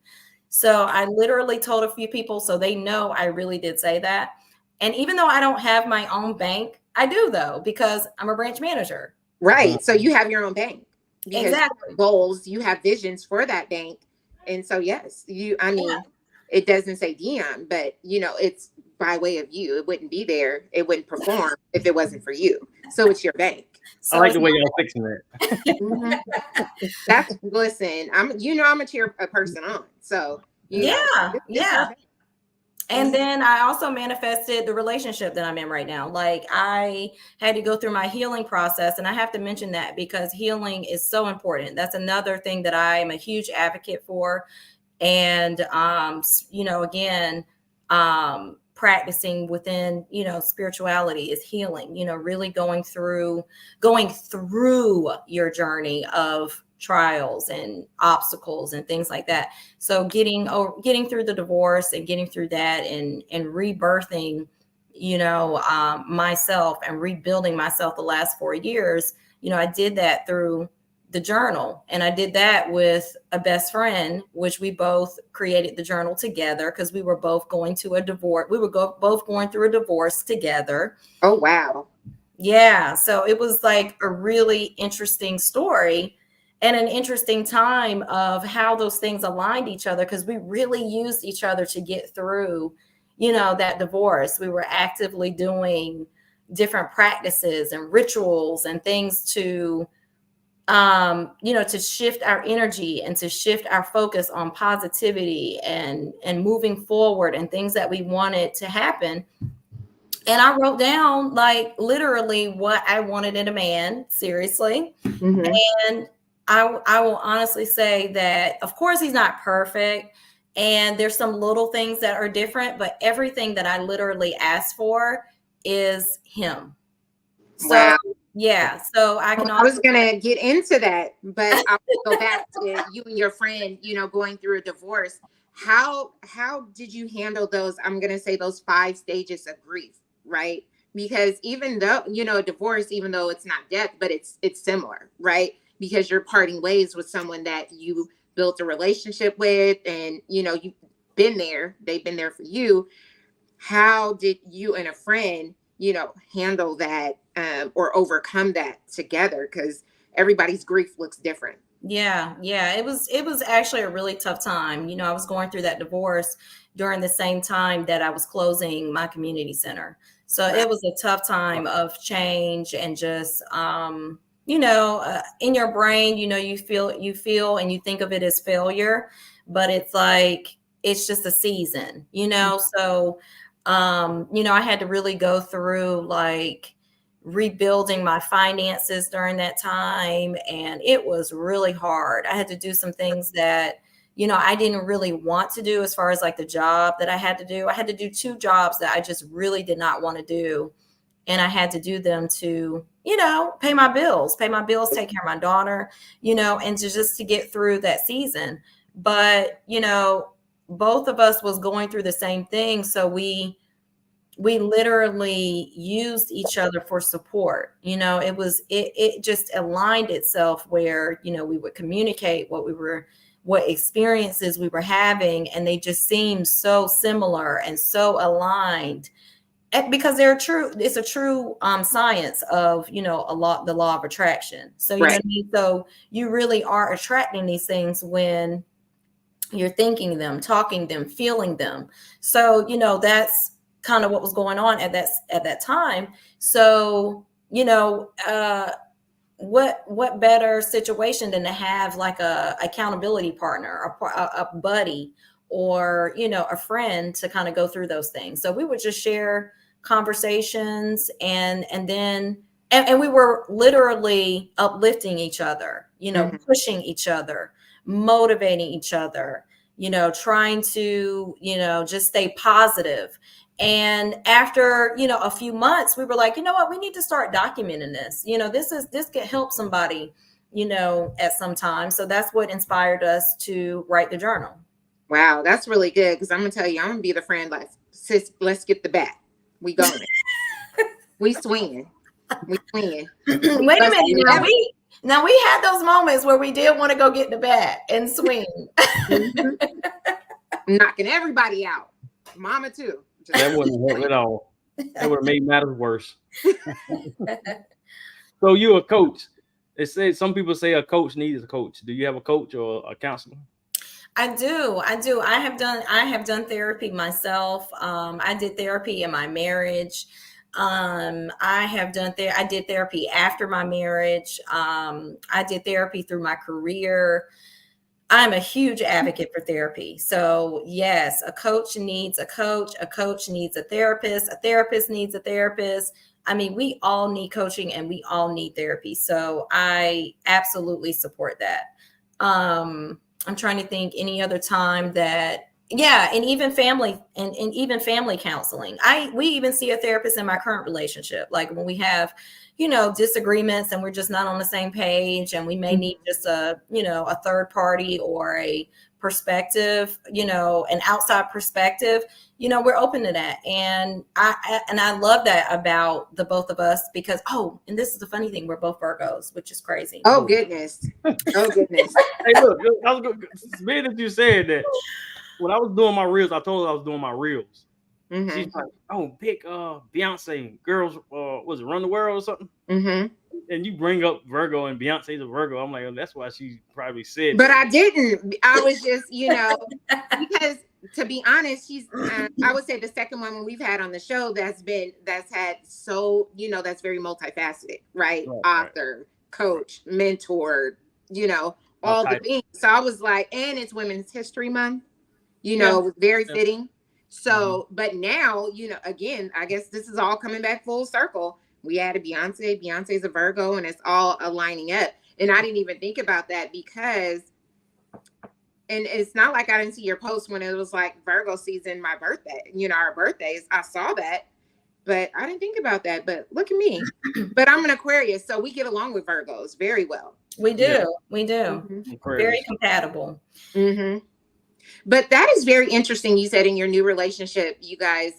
So I literally told a few people so they know I really did say that. And even though I don't have my own bank, I do though, because I'm a branch manager. Right. So you have your own bank because you have Exactly. goals, you have visions for that bank. And so yes, I Yeah. mean, it doesn't say Dion, but it's by way of you. It wouldn't be there. It wouldn't perform if it wasn't for you. So it's your bank. I So like it's the way y'all fixing that. Mhm. That's listen. I'm a cheer a person on. So yeah, it's your yeah. bank. And Mhm. then I also manifested the relationship that I'm in right now. Like I had to go through my healing process. And I have to mention that because healing is so important. That's another thing that I am a huge advocate for. And, again, practicing within, spirituality is healing, really going through your journey of trials and obstacles and things like that. So getting through the divorce and getting through that and rebirthing, myself and rebuilding myself the last 4 years, I did that through the journal, and I did that with a best friend, which we both created the journal together because we were both going to a divorce. We were both going through a divorce together. Oh wow. Yeah, so it was like a really interesting story and an interesting time of how those things aligned each other because we really used each other to get through, that divorce. We were actively doing different practices and rituals and things to shift our energy and to shift our focus on positivity and moving forward and things that we wanted to happen. And I wrote down like literally what I wanted in a man, seriously. Hmm. And I will honestly say that of course he's not perfect and there's some little things that are different, but everything that I literally asked for is him. So Wow. yeah, so I Well, can I was honestly gonna get into that, but I'll go back to you and your friend, going through a divorce. How did you handle those? I'm gonna say those 5 stages of grief, right? Because even though, a divorce, even though it's not death, but it's similar, right? Because you're parting ways with someone that you built a relationship with, and you've been there, they've been there for you. How did you and a friend handle that, or overcome that together, because everybody's grief looks different. Yeah, it was actually a really tough time. I was going through that divorce during the same time that I was closing my community center. So Wow. it was a tough time of change and just in your brain, you feel and you think of it as failure, but it's like it's just a season. So I had to really go through like rebuilding my finances during that time. And it was really hard. I had to do some things that, I didn't really want to do as far as like the job that I had to do. I had to do 2 jobs that I just really did not want to do. And I had to do them to, pay my bills, take care of my daughter, and just to get through that season. But, both of us was going through the same thing. So we literally used each other for support. It just aligned itself where, we would communicate what experiences we were having, and they just seemed so similar and so aligned. Because it's a true science of, the law of attraction. So, Right. what I mean? So you really are attracting these things when you're thinking them, talking them, feeling them. So, that's kind of what was going on at that time. So, what better situation than to have like a accountability partner, a buddy, or a friend to kind of go through those things. So we would just share conversations, and we were literally uplifting each other, pushing each other, motivating each other, trying to, just stay positive. And after, a few months, we were like, you know what, we need to start documenting this. This can help somebody, at some time. So that's what inspired us to write the journal. Wow, that's really good. Because I'm gonna tell you, I'm gonna be the friend like, sis, let's get the bat. We going. We swinging. We swinging. Wait a minute. Now we had those moments where we did want to go get the bat and swing. Knocking everybody out. Mama too. That wouldn't help at all. That would have made matters worse. So you're a coach. It says some people say a coach needs a coach. Do you have a coach or a counselor? I do. I have done therapy myself. I did therapy in my marriage. I did therapy after my marriage. I did therapy through my career. I'm a huge advocate for therapy. So yes, a coach needs a coach needs a therapist needs a therapist. I mean, we all need coaching and we all need therapy. So I absolutely support that. I'm trying to think any other time that, and even family and even family counseling. We even see a therapist in my current relationship. Like when we have, disagreements and we're just not on the same page, and we may need just a third party or a perspective, an outside perspective, we're open to that. And I love that about the both of us because, and this is the funny thing, we're both Virgos, which is crazy. Oh goodness. Oh goodness. Hey, look, it's weird that you said that. When I was doing my reels, I told her I was doing my reels. Mm-hmm. She's like, "Oh, pick Beyonce, girls, was it Run the World or something?" Mm-hmm. And you bring up Virgo and Beyonce's a Virgo. I'm like, oh, that's why she probably said. But I didn't. I was just, because to be honest, she's. I would say the second woman we've had on the show that's had so that's very multifaceted, right? Author, coach, mentor, all the things. So I was like, and it's Women's History Month. Very fitting. So, but now, again, I guess this is all coming back full circle. We added Beyonce. Beyonce's a Virgo, and it's all aligning up. And I didn't even think about that because, and it's not like I didn't see your post when it was like Virgo season, my birthday, our birthdays. I saw that, but I didn't think about that. But look at me. But I'm an Aquarius, so we get along with Virgos very well. We do. Yeah. We do. Mm-hmm. Very compatible. Mm-hmm. But that is very interesting. You said in your new relationship, you guys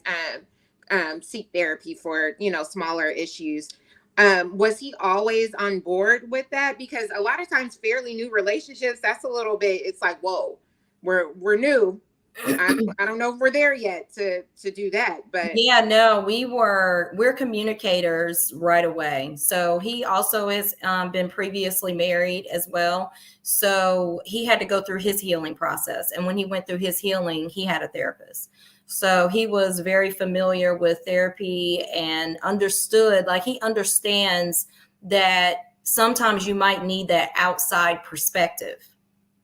seek therapy for, smaller issues. Was he always on board with that? Because a lot of times fairly new relationships, that's a little bit, it's like, whoa, we're new. I don't know if we're there yet to do that, but yeah, no, we're communicators right away. So he also has been previously married as well. So he had to go through his healing process. And when he went through his healing, he had a therapist. So he was very familiar with therapy and understood, like he understands that sometimes you might need that outside perspective,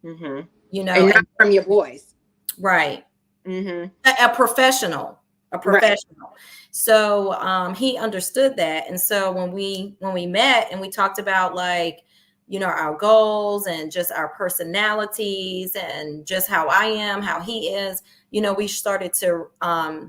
and not from your voice. Right. Mm-hmm. A professional. a Right. professional. So he understood that. And so when we met and we talked about like, you know, our goals and just our personalities and just how I am, how he is, you know, we started to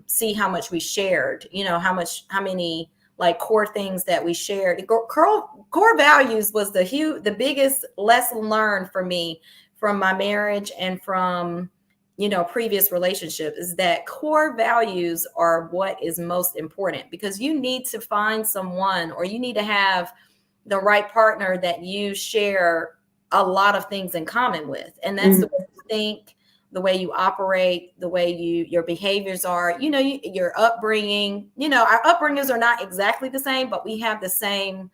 see how much we shared, you know, how many like core things that we shared. Core values was the biggest lesson learned for me from my marriage and from, you know, previous relationships, is that core values are what is most important, because you need to find someone, or you need to have the right partner that you share a lot of things in common with. And that's the way you think, the way you operate, the way your behaviors are, you know, your upbringing, you know, our upbringings are not exactly the same, but we have the same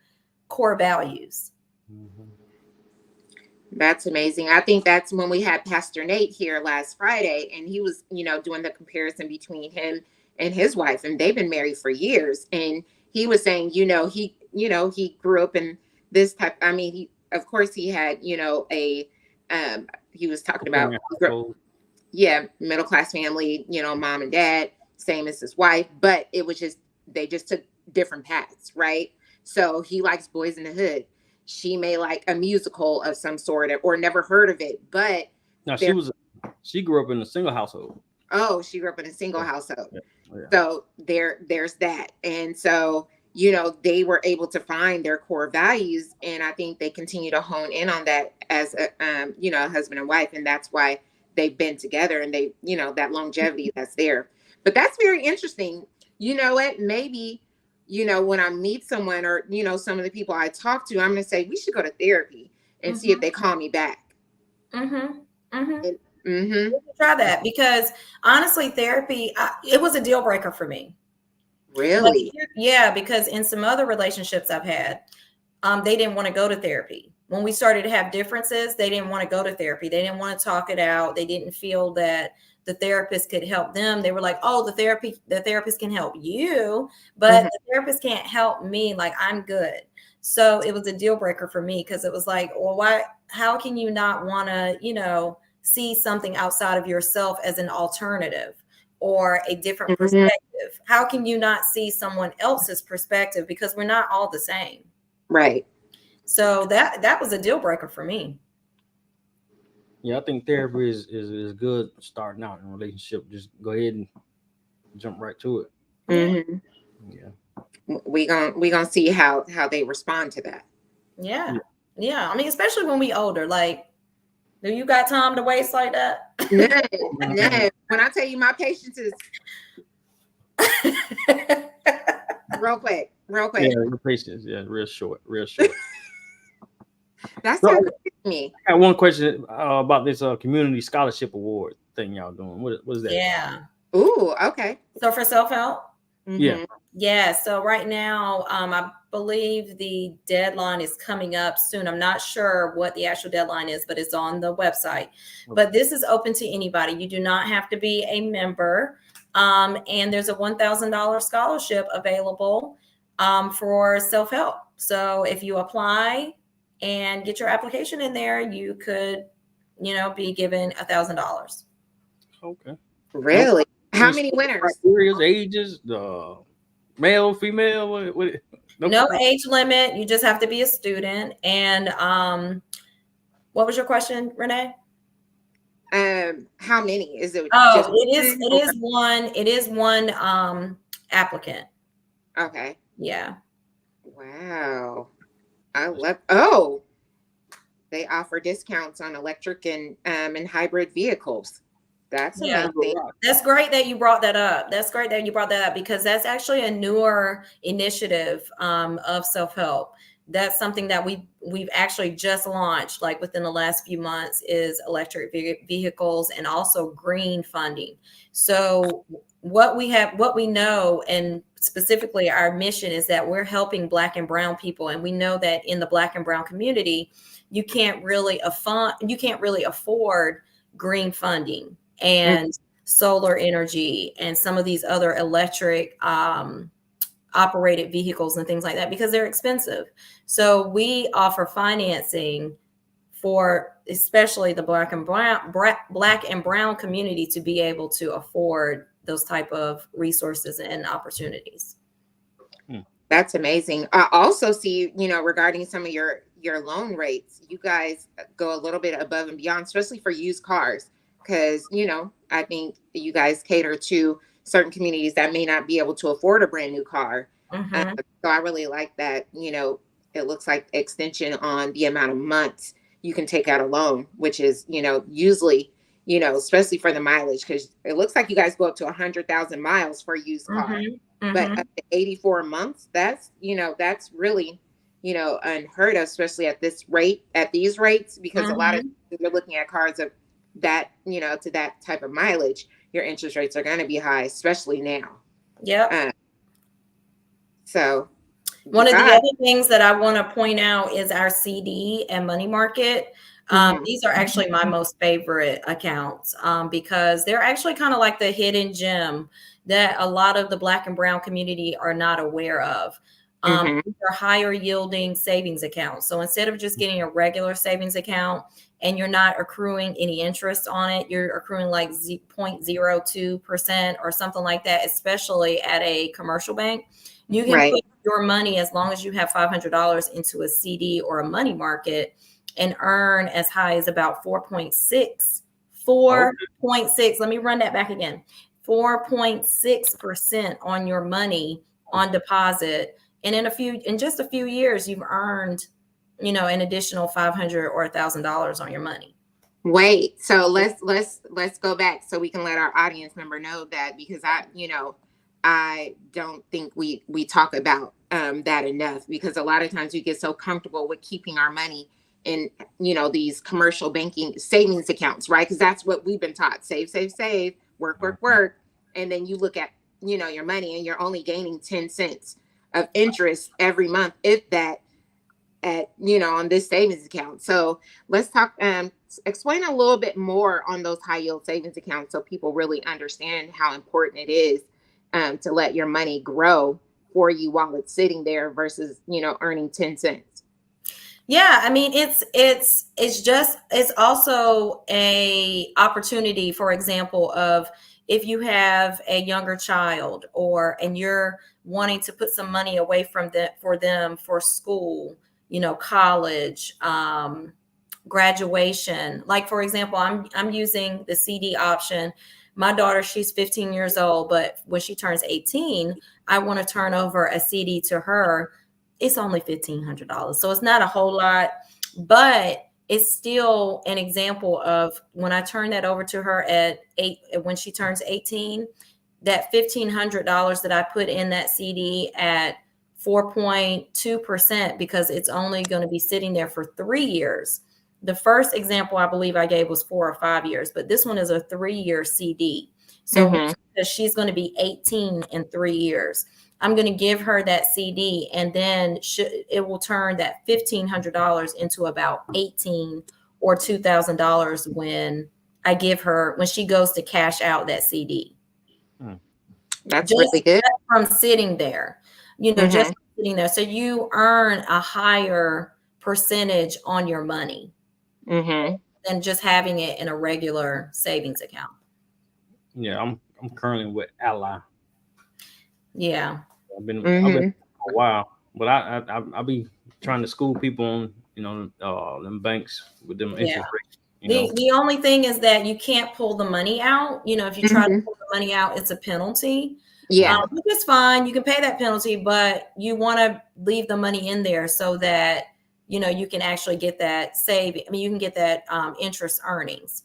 core values. Mhm. That's amazing. I think that's when we had Pastor Nate here last Friday, and he was, you know, doing the comparison between him and his wife, and they've been married for years. And he was saying, he grew up in this type. I mean, of course, he had, he was talking about, Single household. yeah, middle class family, mom and dad, same as his wife, but it was just, they just took different paths, right? So he likes Boys in the Hood. She may like a musical of some sort, or never heard of it, but Now there, she grew up in a single household. oh, she grew up in a single Yeah, household. yeah, yeah. So there's that. And so, they were able to find their core values. And I think they continue to hone in on that as a husband and wife. And that's why they've been together, and they, that longevity that's there. But that's very interesting. You know what? Maybe, when I meet someone, or, some of the people I talk to, I'm going to say, we should go to therapy and see if they call me back. Mm-hmm. Mm-hmm. Mm-hmm. Try that, because honestly, therapy, it was a deal breaker for me. Like, Really? yeah, because in some other relationships I've had, they didn't want to go to therapy. When we started to have differences, they didn't want to go to therapy. They didn't want to talk it out. They didn't feel that the therapist could help them. They were like, oh, the therapist can help you, but the therapist can't help me. Like, I'm good. So it was a deal breaker for me, because it was like, well, how can you not want to, see something outside of yourself as an alternative or a different Mm-hmm. perspective? How can you not see someone else's perspective? Because we're not all the same. Right. So that was a deal breaker for me. Yeah, I think therapy is good starting out in a relationship. Just go ahead and jump right to it. Yeah. Mm-hmm. Yeah. We gonna see how they respond to that. Yeah. Yeah. I mean, especially when we older, like, do you got time to waste like that? No, Mhm. no. When I tell you my patience is real quick, real Yeah, quick. your patience. Yeah, real short, real short. That's So how I good to me. got one question about this community scholarship award thing y'all doing. What is that? Yeah. Ooh, okay. So for self-help, Yeah. Mm-hmm. yeah. So right now, I believe the deadline is coming up soon. I'm not sure what the actual deadline is, but it's on the website. But this is open to anybody. You do not have to be a member. And there's a $1,000 scholarship available for self-help. So if you apply and get your application in there, you could, be given $1,000. Okay. No, Really? How any many special winners? criteria, ages, the male, female, no No criteria? age limit. You just have to be a student. And what was your question, Renee? How many? Is it just Oh, it is. one, It or is one. It is one applicant. okay. Yeah. Wow. I love they offer discounts on electric and hybrid vehicles. That's Yeah. amazing. That's great that you brought that up. That's great that you brought that up, because that's actually a newer initiative of self-help. That's something that we've actually just launched, like within the last few months, is electric vehicles and also green funding. So what we know, and specifically our mission, is that we're helping Black and Brown people, and we know that in the Black and Brown community, you can't really afford green funding and solar energy and some of these other electric operated vehicles and things like that, because they're expensive. So we offer financing for especially the Black and Brown community to be able to afford those type of resources and opportunities. That's amazing. I also see, regarding some of your loan rates, you guys go a little bit above and beyond, especially for used cars, because I think you guys cater to certain communities that may not be able to afford a brand new car. Mm-hmm. So I really like that. It looks like extension on the amount of months you can take out a loan, which is usually especially for the mileage, because it looks like you guys go up to 100,000 miles for a used car. Mm-hmm. But up to 84 months, that's really unheard of, especially at these rates, because a lot of you're looking at cars of that to that type of mileage, your interest rates are going to be high, especially now. Yep. So one of the other things that I want to point out is our CD and money market. These are actually my most favorite accounts because they're actually kind of like the hidden gem that a lot of the Black and brown community are not aware of. These are higher yielding savings accounts. So instead of just getting a regular savings account and you're not accruing any interest on it, you're accruing like 0.02% or something like that, especially at a commercial bank. You can put your money, as long as you have $500, into a CD or a money market and earn as high as about 4.6. Let me run that back again. 4.6% on your money on deposit. And in just a few years, you've earned, an additional $500 or $1,000 on your money. Wait, so let's go back so we can let our audience member know that, because I don't think we talk about that enough, because a lot of times we get so comfortable with keeping our money in these commercial banking savings accounts, right? Because that's what we've been taught: save, work, and then you look at your money and you're only gaining 10 cents of interest every month, if that, at on this savings account. So let's talk, explain a little bit more on those high yield savings accounts, so people really understand how important it is to let your money grow for you while it's sitting there versus earning 10 cents. Yeah, I mean, it's also a opportunity, for example, of if you have a younger child and you're wanting to put some money away for them for school, college, graduation. Like, for example, I'm using the CD option. My daughter, she's 15 years old, but when she turns 18, I want to turn over a CD to her. It's only $1,500. So it's not a whole lot, but it's still an example of when I turn that over to her when she turns 18, that $1,500 that I put in that CD at 4.2%, because it's only going to be sitting there for 3 years. The first example I believe I gave was 4 or 5 years, but this one is a 3-year CD. So because she's going to be 18 in 3 years, I'm going to give her that CD, and then it will turn that $1,500 into about $18,000 or $2,000 when she goes to cash out that CD. That's really good. Just from sitting there, just sitting there. So you earn a higher percentage on your money than just having it in a regular savings account. Yeah, I'm currently with Ally. Yeah. I've been for a while, but I be trying to school people on them banks with them interest rates. The only thing is that you can't pull the money out. If you try to pull the money out, it's a penalty. Yeah, which is fine. You can pay that penalty, but you want to leave the money in there so that you can actually get that saving. I mean, you can get that interest earnings.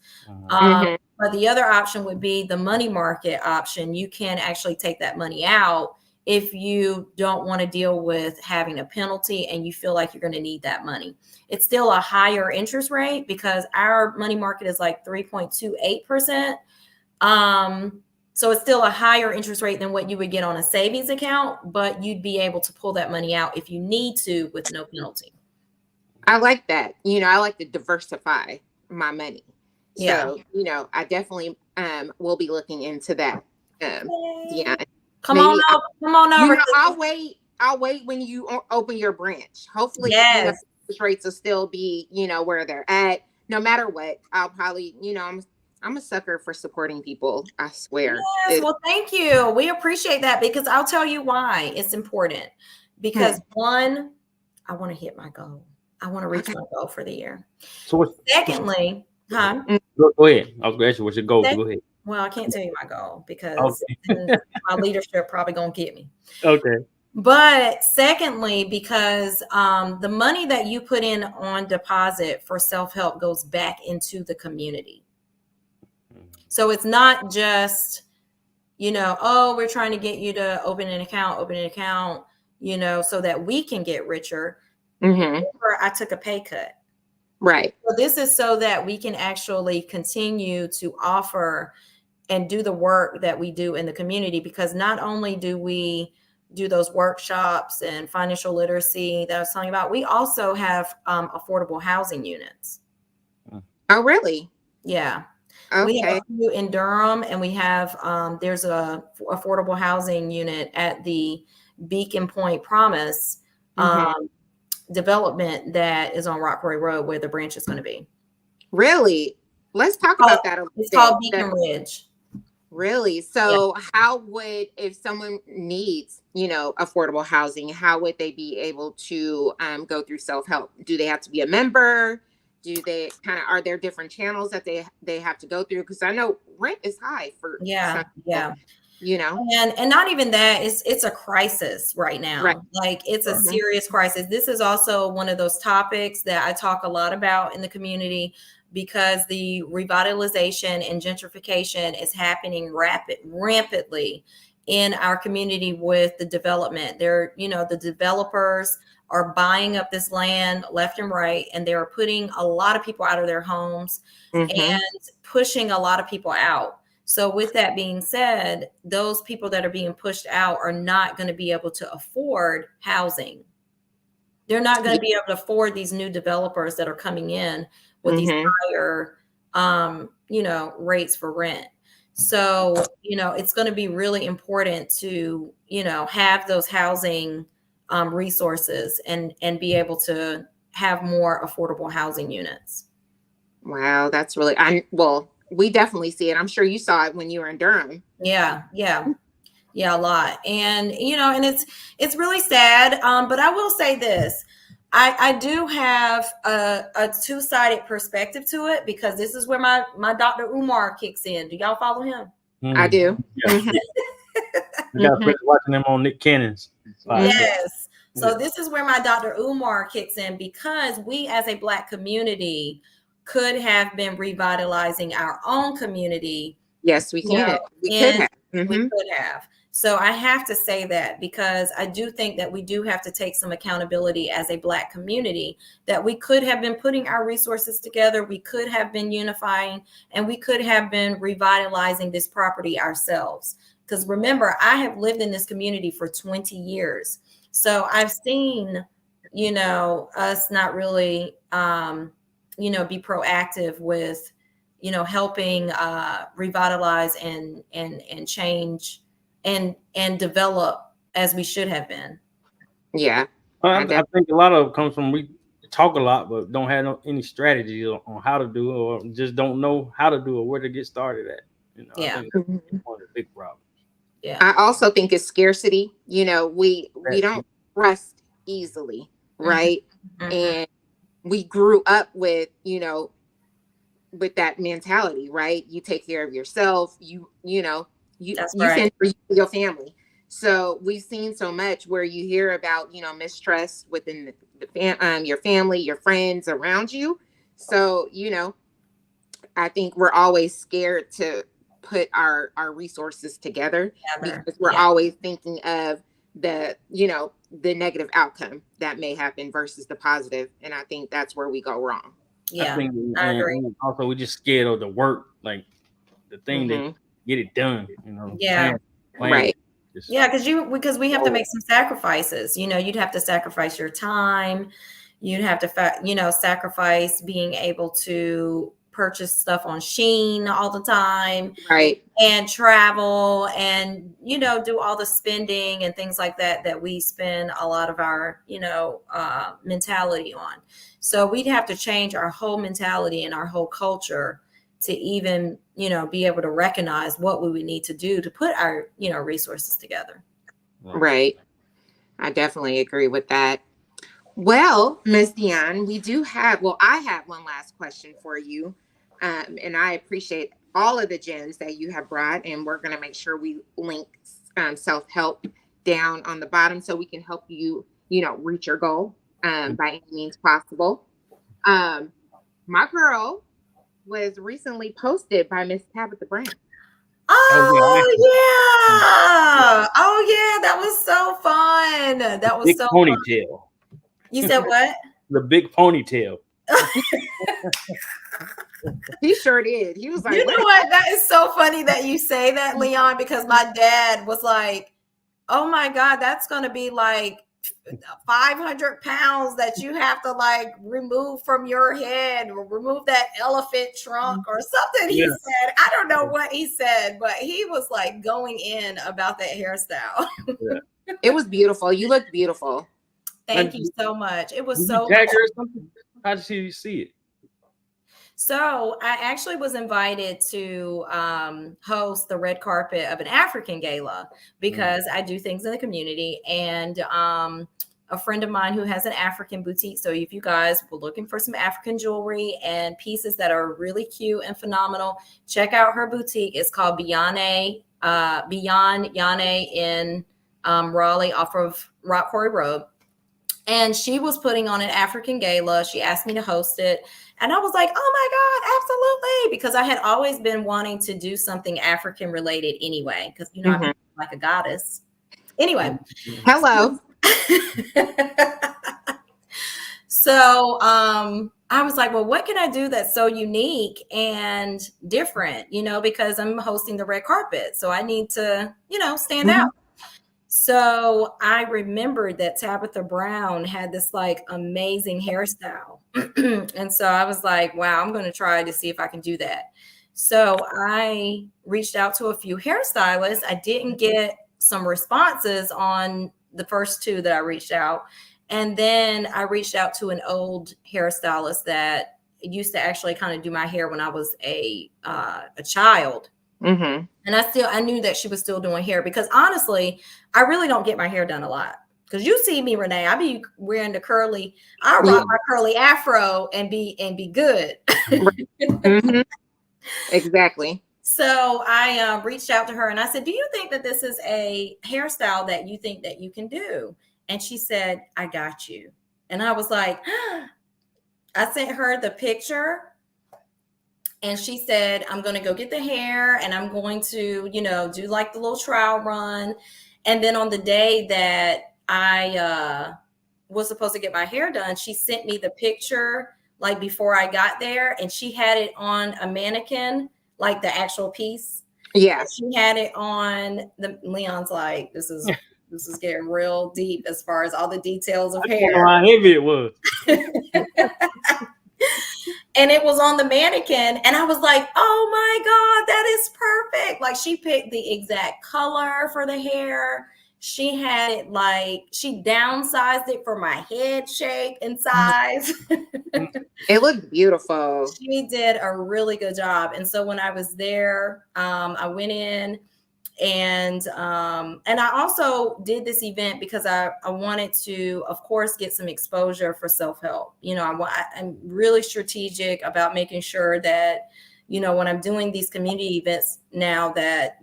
But the other option would be the money market option. You can actually take that money out if you don't want to deal with having a penalty and you feel like you're going to need that money. It's still a higher interest rate because our money market is like 3.28%. So it's still a higher interest rate than what you would get on a savings account, but you'd be able to pull that money out if you need to with no penalty. I like that. I like to diversify my money. So, I definitely will be looking into that. Yeah. Come on over. I'll wait when you open your branch. Hopefully, interest rates will still be, where they're at. No matter what, I'll probably, I'm I'm a sucker for supporting people. I swear. Yes, well, thank you. We appreciate that because I'll tell you why it's important. Because one, I want to hit my goal. I want to reach my goal for the year. So Secondly, huh? Go ahead. I was going to ask you what's your goal. Go ahead. Well, I can't tell you my goal because my leadership probably gonna get me. Okay. But secondly, because the money that you put in on deposit for self-help goes back into the community. So it's not just, oh, we're trying to get you to open an account, so that we can get richer. Or I took a pay cut. Right. So this is so that we can actually continue to offer and do the work that we do in the community, because not only do we do those workshops and financial literacy that I was telling you about, we also have affordable housing units. Oh, really? Yeah. Okay. We have a few in Durham, and we have there's a affordable housing unit at the Beacon Point Promise development that is on Rock Quarry Road, where the branch is going to be. Really? Let's talk about that a little bit. It's called Beacon Ridge. Really? So how would, if someone needs, affordable housing, how would they be able to go through self-help? Do they have to be a member? Do they are there different channels that they have to go through? Because I know rent is high for some people, and not even that, it's a crisis right now. Right. Like it's a serious crisis. This is also one of those topics that I talk a lot about in the community, because the revitalization and gentrification is happening rampantly in our community with the development. The developers are buying up this land left and right, and they are putting a lot of people out of their homes and pushing a lot of people out. So with that being said, those people that are being pushed out are not going to be able to afford housing. They're not going to be able to afford these new developers that are coming in with these higher, rates for rent. So, it's going to be really important to, have those housing resources and be able to have more affordable housing units. Wow, that's really, we definitely see it. I'm sure you saw it when you were in Durham. Yeah, a lot. And, and it's really sad. But I will say this. I do have a two-sided perspective to it, because this is where my Dr. Umar kicks in. Do y'all follow him? I do. Yeah. You got to watching them on Nick Cannon's. Yes. So this is where my Dr. Umar kicks in, because we as a Black community could have been revitalizing our own community. Yes, we can. We could have. We could have. So I have to say that, because I do think that we do have to take some accountability as a Black community, that we could have been putting our resources together. We could have been unifying, and we could have been revitalizing this property ourselves. Because remember, I have lived in this community for 20 years. So I've seen, us not really, be proactive with, helping revitalize and change and develop as we should have been. Yeah. I think a lot of it comes from we talk a lot, but don't have any strategy on how to do it, or just don't know how to do it, where to get started at. I think that's one of the big problems. Yeah. I also think it's scarcity. We don't trust easily, right? And we grew up with, with that mentality, right? You take care of yourself. You send for your family. So we've seen so much where you hear about, mistrust within your family, your friends around you. So, I think we're always scared to put our resources together, because we're always thinking of the negative outcome that may happen versus the positive. And I think that's where we go wrong. Yeah, I think, I agree. And also, we just scared of the work, like the thing that get it done. Yeah, plan. Right. Yeah, because we have to make some sacrifices. You'd have to sacrifice your time. You'd have to, sacrifice being able to purchase stuff on Shein all the time, right? And travel and, do all the spending and things like that we spend a lot of our, mentality on. So we'd have to change our whole mentality and our whole culture to even, be able to recognize what we would need to do to put our, resources together. Right. I definitely agree with that. Well, Miss Dionne, I have one last question for you. And I appreciate all of the gems that you have brought. And we're going to make sure we link self-help down on the bottom so we can help you, reach your goal by any means possible. My girl was recently posted by Miss Tabitha Brown. Oh yeah. Oh yeah. That was so fun. That was big so ponytail. Fun. You said what? The big ponytail. He sure did. He was like, you know what? That is so funny that you say that, Leon, because my dad was like, oh my God, that's going to be like 500 pounds that you have to like remove from your head, or remove that elephant trunk or something. He said, I don't know what he said, but he was like going in about that hairstyle. It was beautiful. You looked beautiful. Thank you so much. It was so tag her or something? How did you see it? So I actually was invited to host the red carpet of an African gala because I do things in the community, and a friend of mine who has an African boutique. So if you guys were looking for some African jewelry and pieces that are really cute and phenomenal, check out her boutique. It's called Beyond Yane in Raleigh off of Rock Quarry Road. And she was putting on an African gala. She asked me to host it. And I was like, oh my God, absolutely. Because I had always been wanting to do something African related anyway. Because, I'm like a goddess. Anyway. Hello. So I was like, well, what can I do that's so unique and different, because I'm hosting the red carpet. So I need to, stand out. So I remembered that Tabitha Brown had this like amazing hairstyle. And so I was like, wow, I'm going to try to see if I can do that. So I reached out to a few hairstylists. I didn't get some responses on the first two that I reached out. And then I reached out to an old hairstylist that used to actually kind of do my hair when I was a child. Mm-hmm. And I knew that she was still doing hair, because honestly, I really don't get my hair done a lot. Because you see me, Renee, I be wearing the curly, I rock my curly afro and be good. Mm-hmm. Exactly. So I reached out to her and I said, do you think that this is a hairstyle that you think that you can do? And she said, I got you. And I was like, I sent her the picture. And she said, I'm going to go get the hair and I'm going to, do like the little trial run. And then on the day that I was supposed to get my hair done, she sent me the picture like before I got there, and she had it on a mannequin, like the actual piece. Yeah. She had it on Leon's like, this is getting real deep as far as all the details of hair. How heavy it was. And it was on the mannequin. And I was like, oh my God, that is perfect. Like, she picked the exact color for the hair. She had it like, she downsized it for my head shape and size. It looked beautiful. She did a really good job. And so when I was there, I went in and I also did this event because I wanted to, of course, get some exposure for self-help. I'm really strategic about making sure that, when I'm doing these community events now, that,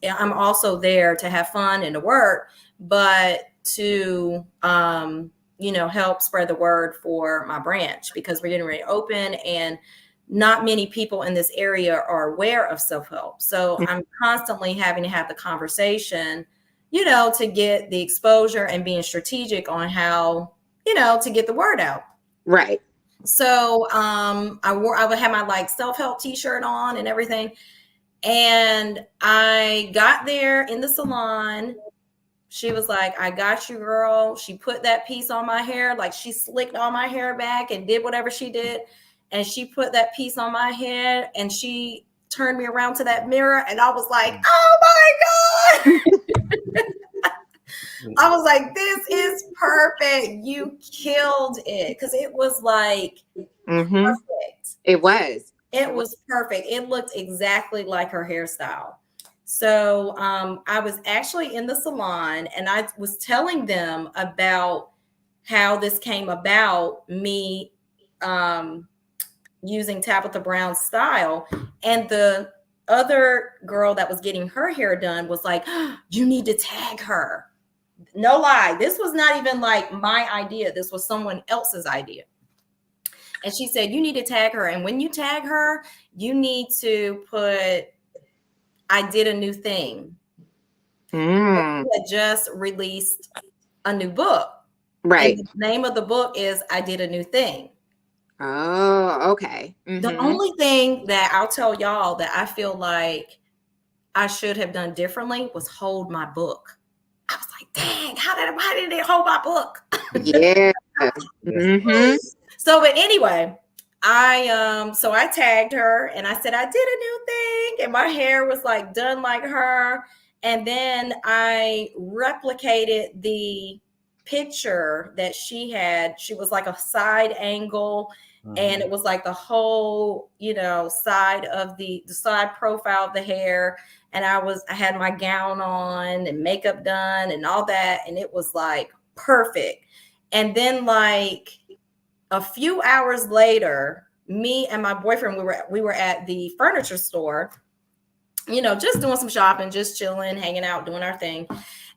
I'm also there to have fun and to work, but to, help spread the word for my branch, because we're getting ready to open and not many people in this area are aware of self-help. So I'm constantly having to have the conversation, to get the exposure and being strategic on how, to get the word out. Right. So I would have my like self-help t-shirt on and everything. And I got there in the salon. She was like, I got you, girl. She put that piece on my hair. Like, she slicked all my hair back and did whatever she did. And she put that piece on my head and she turned me around to that mirror. And I was like, oh my God. I was like, this is perfect. You killed it. Because it was like perfect. It was. It was perfect. It looked exactly like her hairstyle. So I was actually in the salon and I was telling them about how this came about, me using Tabitha Brown's style. And the other girl that was getting her hair done was like, oh, you need to tag her. No lie. This was not even like my idea. This was someone else's idea. And she said, you need to tag her. And when you tag her, you need to put, I did a new thing. Mm. She had just released a new book. Right. And the name of the book is I Did a New Thing. Oh, okay. Mm-hmm. The only thing that I'll tell y'all that I feel like I should have done differently was hold my book. I was like, dang, why did they hold my book? Yeah. Mm-hmm. So, but anyway, I tagged her and I said, I did a new thing. And my hair was like done like her. And then I replicated the picture that she had. She was like a side angle. And it was like the whole, side of the side profile of the hair. And I had my gown on and makeup done and all that. And it was like perfect. And then like a few hours later, me and my boyfriend, we were at the furniture store, just doing some shopping, just chilling, hanging out, doing our thing.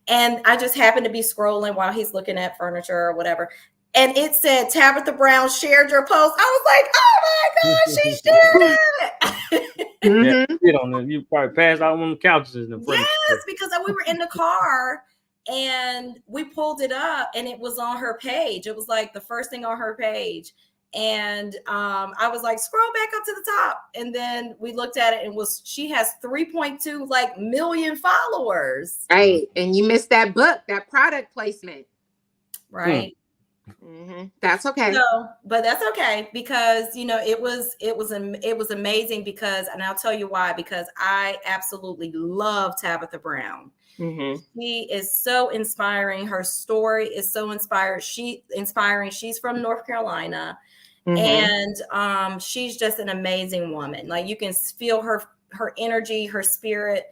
And I just happened to be scrolling while he's looking at furniture or whatever. And it said, Tabitha Brown shared your post. I was like, oh my God, she shared it. Mm-hmm. Yeah, you probably passed out on the couches in the front. Yes, because we were in the car and we pulled it up and it was on her page. It was like the first thing on her page. And I was like, scroll back up to the top. And then we looked at it and she has 3.2 like million followers. Right. And you missed that book, that product placement. Right. Mm-hmm. That's okay. So, but that's okay because it was amazing because, and I'll tell you why, because I absolutely love Tabitha Brown. Mm-hmm. She is so inspiring. Her story is so inspiring. She's from North Carolina, and she's just an amazing woman. Like you can feel her energy, her spirit.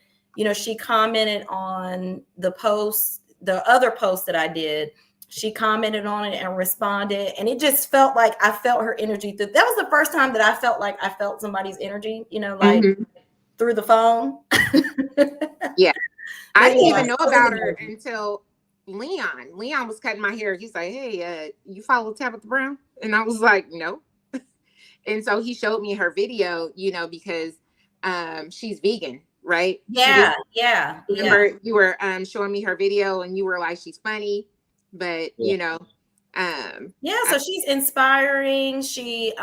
She commented on the other post that I did. She commented on it and responded, and it just felt like I felt her energy. That was the first time that I felt like I felt somebody's energy, through the phone. Yeah. I didn't even know about her until Leon. Leon was cutting my hair. He's like, hey, you follow Tabitha Brown? And I was like, no. And so he showed me her video, because she's vegan, right? Yeah. Remember you were showing me her video and you were like, she's funny, but so she's inspiring. She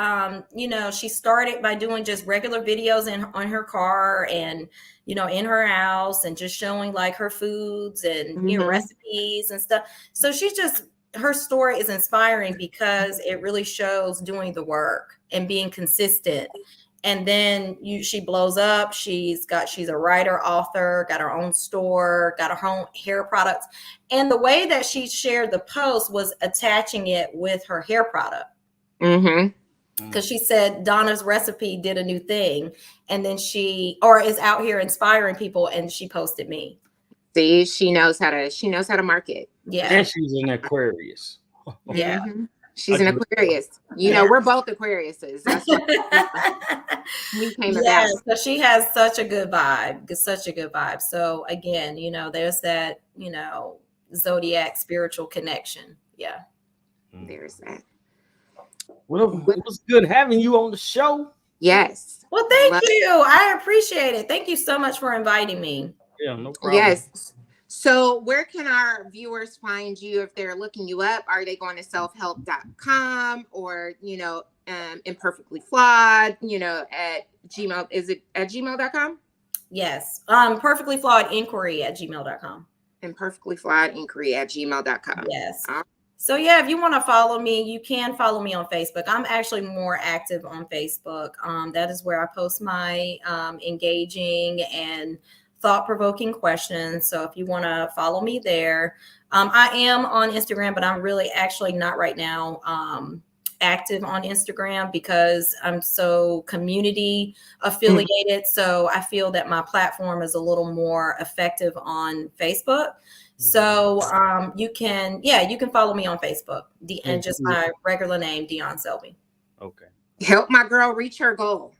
she started by doing just regular videos on her car and in her house and just showing like her foods and recipes and stuff. So her story is inspiring because it really shows doing the work and being consistent. And then she blows up. She's a writer, author, got her own store, got her own hair products. And the way that she shared the post was attaching it with her hair product. Because she said Donna's recipe did a new thing. And then is out here inspiring people, and she posted me. See, she knows how to market. Yeah. And she's an Aquarius. Yeah. She's an Aquarius. We're both Aquariuses. That's we came about. So she has such a good vibe. So again, there's that, zodiac spiritual connection. Yeah. There's that. Well, it was good having you on the show. Yes. Well, thank you. I appreciate it. Thank you so much for inviting me. Yeah, no problem. Yes. So where can our viewers find you if they're looking you up? Are they going to selfhelp.com or, imperfectly flawed, at Gmail? Is it at gmail.com? Yes. Perfectly flawed inquiry at gmail.com. Imperfectly flawed inquiry at gmail.com. Yes. So yeah, if you want to follow me, you can follow me on Facebook. I'm actually more active on Facebook. That is where I post my engaging and thought-provoking questions. So if you want to follow me there, I am on Instagram, but I'm really actually not right now. active on Instagram because I'm so community affiliated. So I feel that my platform is a little more effective on Facebook. So you can follow me on Facebook and just my regular name, Dionne Selby. Okay. Help my girl reach her goal.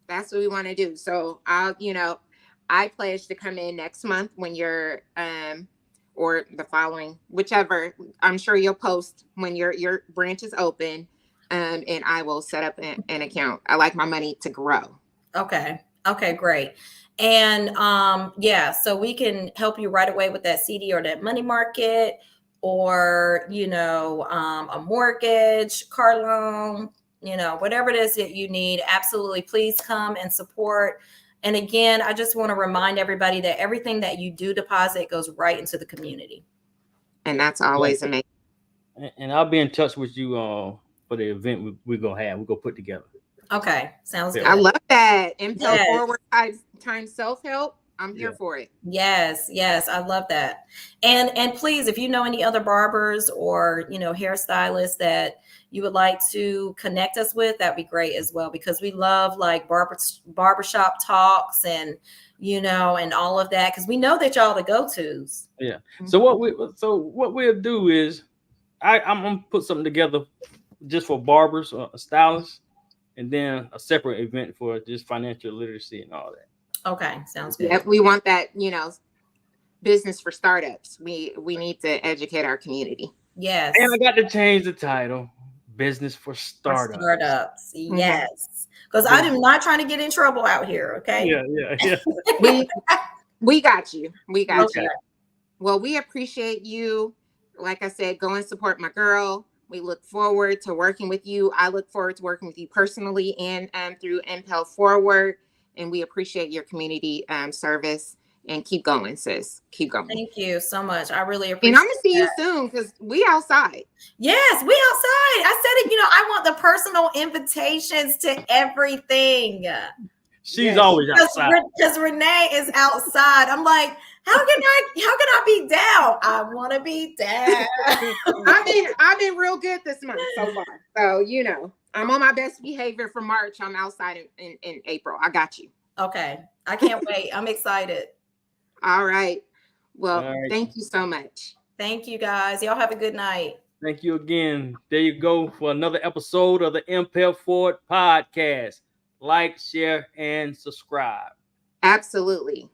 That's what we want to do. So I pledge to come in next month when you're or the following, whichever. I'm sure you'll post when your branch is open. And I will set up an account. I like my money to grow. Okay. Okay, great. And so we can help you right away with that CD or that money market or, a mortgage, car loan, whatever it is that you need. Absolutely. Please come and support. And again, I just want to remind everybody that everything that you do deposit goes right into the community. And that's always amazing. And I'll be in touch with you for the event we're going to have. We're going to put together. Okay. Sounds good. I love that. Impel forward time self-help. I'm here for it. Yes. I love that. And please, if you know any other barbers or, hairstylists that you would like to connect us with, that'd be great as well, because we love like barbershop talks and, and all of that. Cause we know that y'all the go-tos. Yeah. So what we'll do is I'm going to put something together just for barbers or stylists, and then a separate event for just financial literacy and all that. Okay, sounds good. Yep, we want that, business for startups. We need to educate our community. Yes. And I got to change the title, Business for Startups. Yes. Because I am not trying to get in trouble out here, okay? Yeah. we got you. We got Okay. you. Well, we appreciate you. Like I said, go and support my girl. We look forward to working with you. I look forward to working with you personally and through Impel Forward. And we appreciate your community service. And keep going, sis. Keep going. Thank you so much. I really appreciate it. And I'm going to see you soon because we outside. Yes, we outside. I said it, I want the personal invitations to everything. She's always outside. Because Renee is outside. I'm like, how can I be down? I want to be down. I've been real good this month so far. So, I'm on my best behavior for March. I'm outside in April. I got you. Okay. I can't wait. I'm excited. All right. Well, thank you so much. Thank you, guys. Y'all have a good night. Thank you again. There you go for another episode of the Impel Forward podcast. Like, share, and subscribe. Absolutely.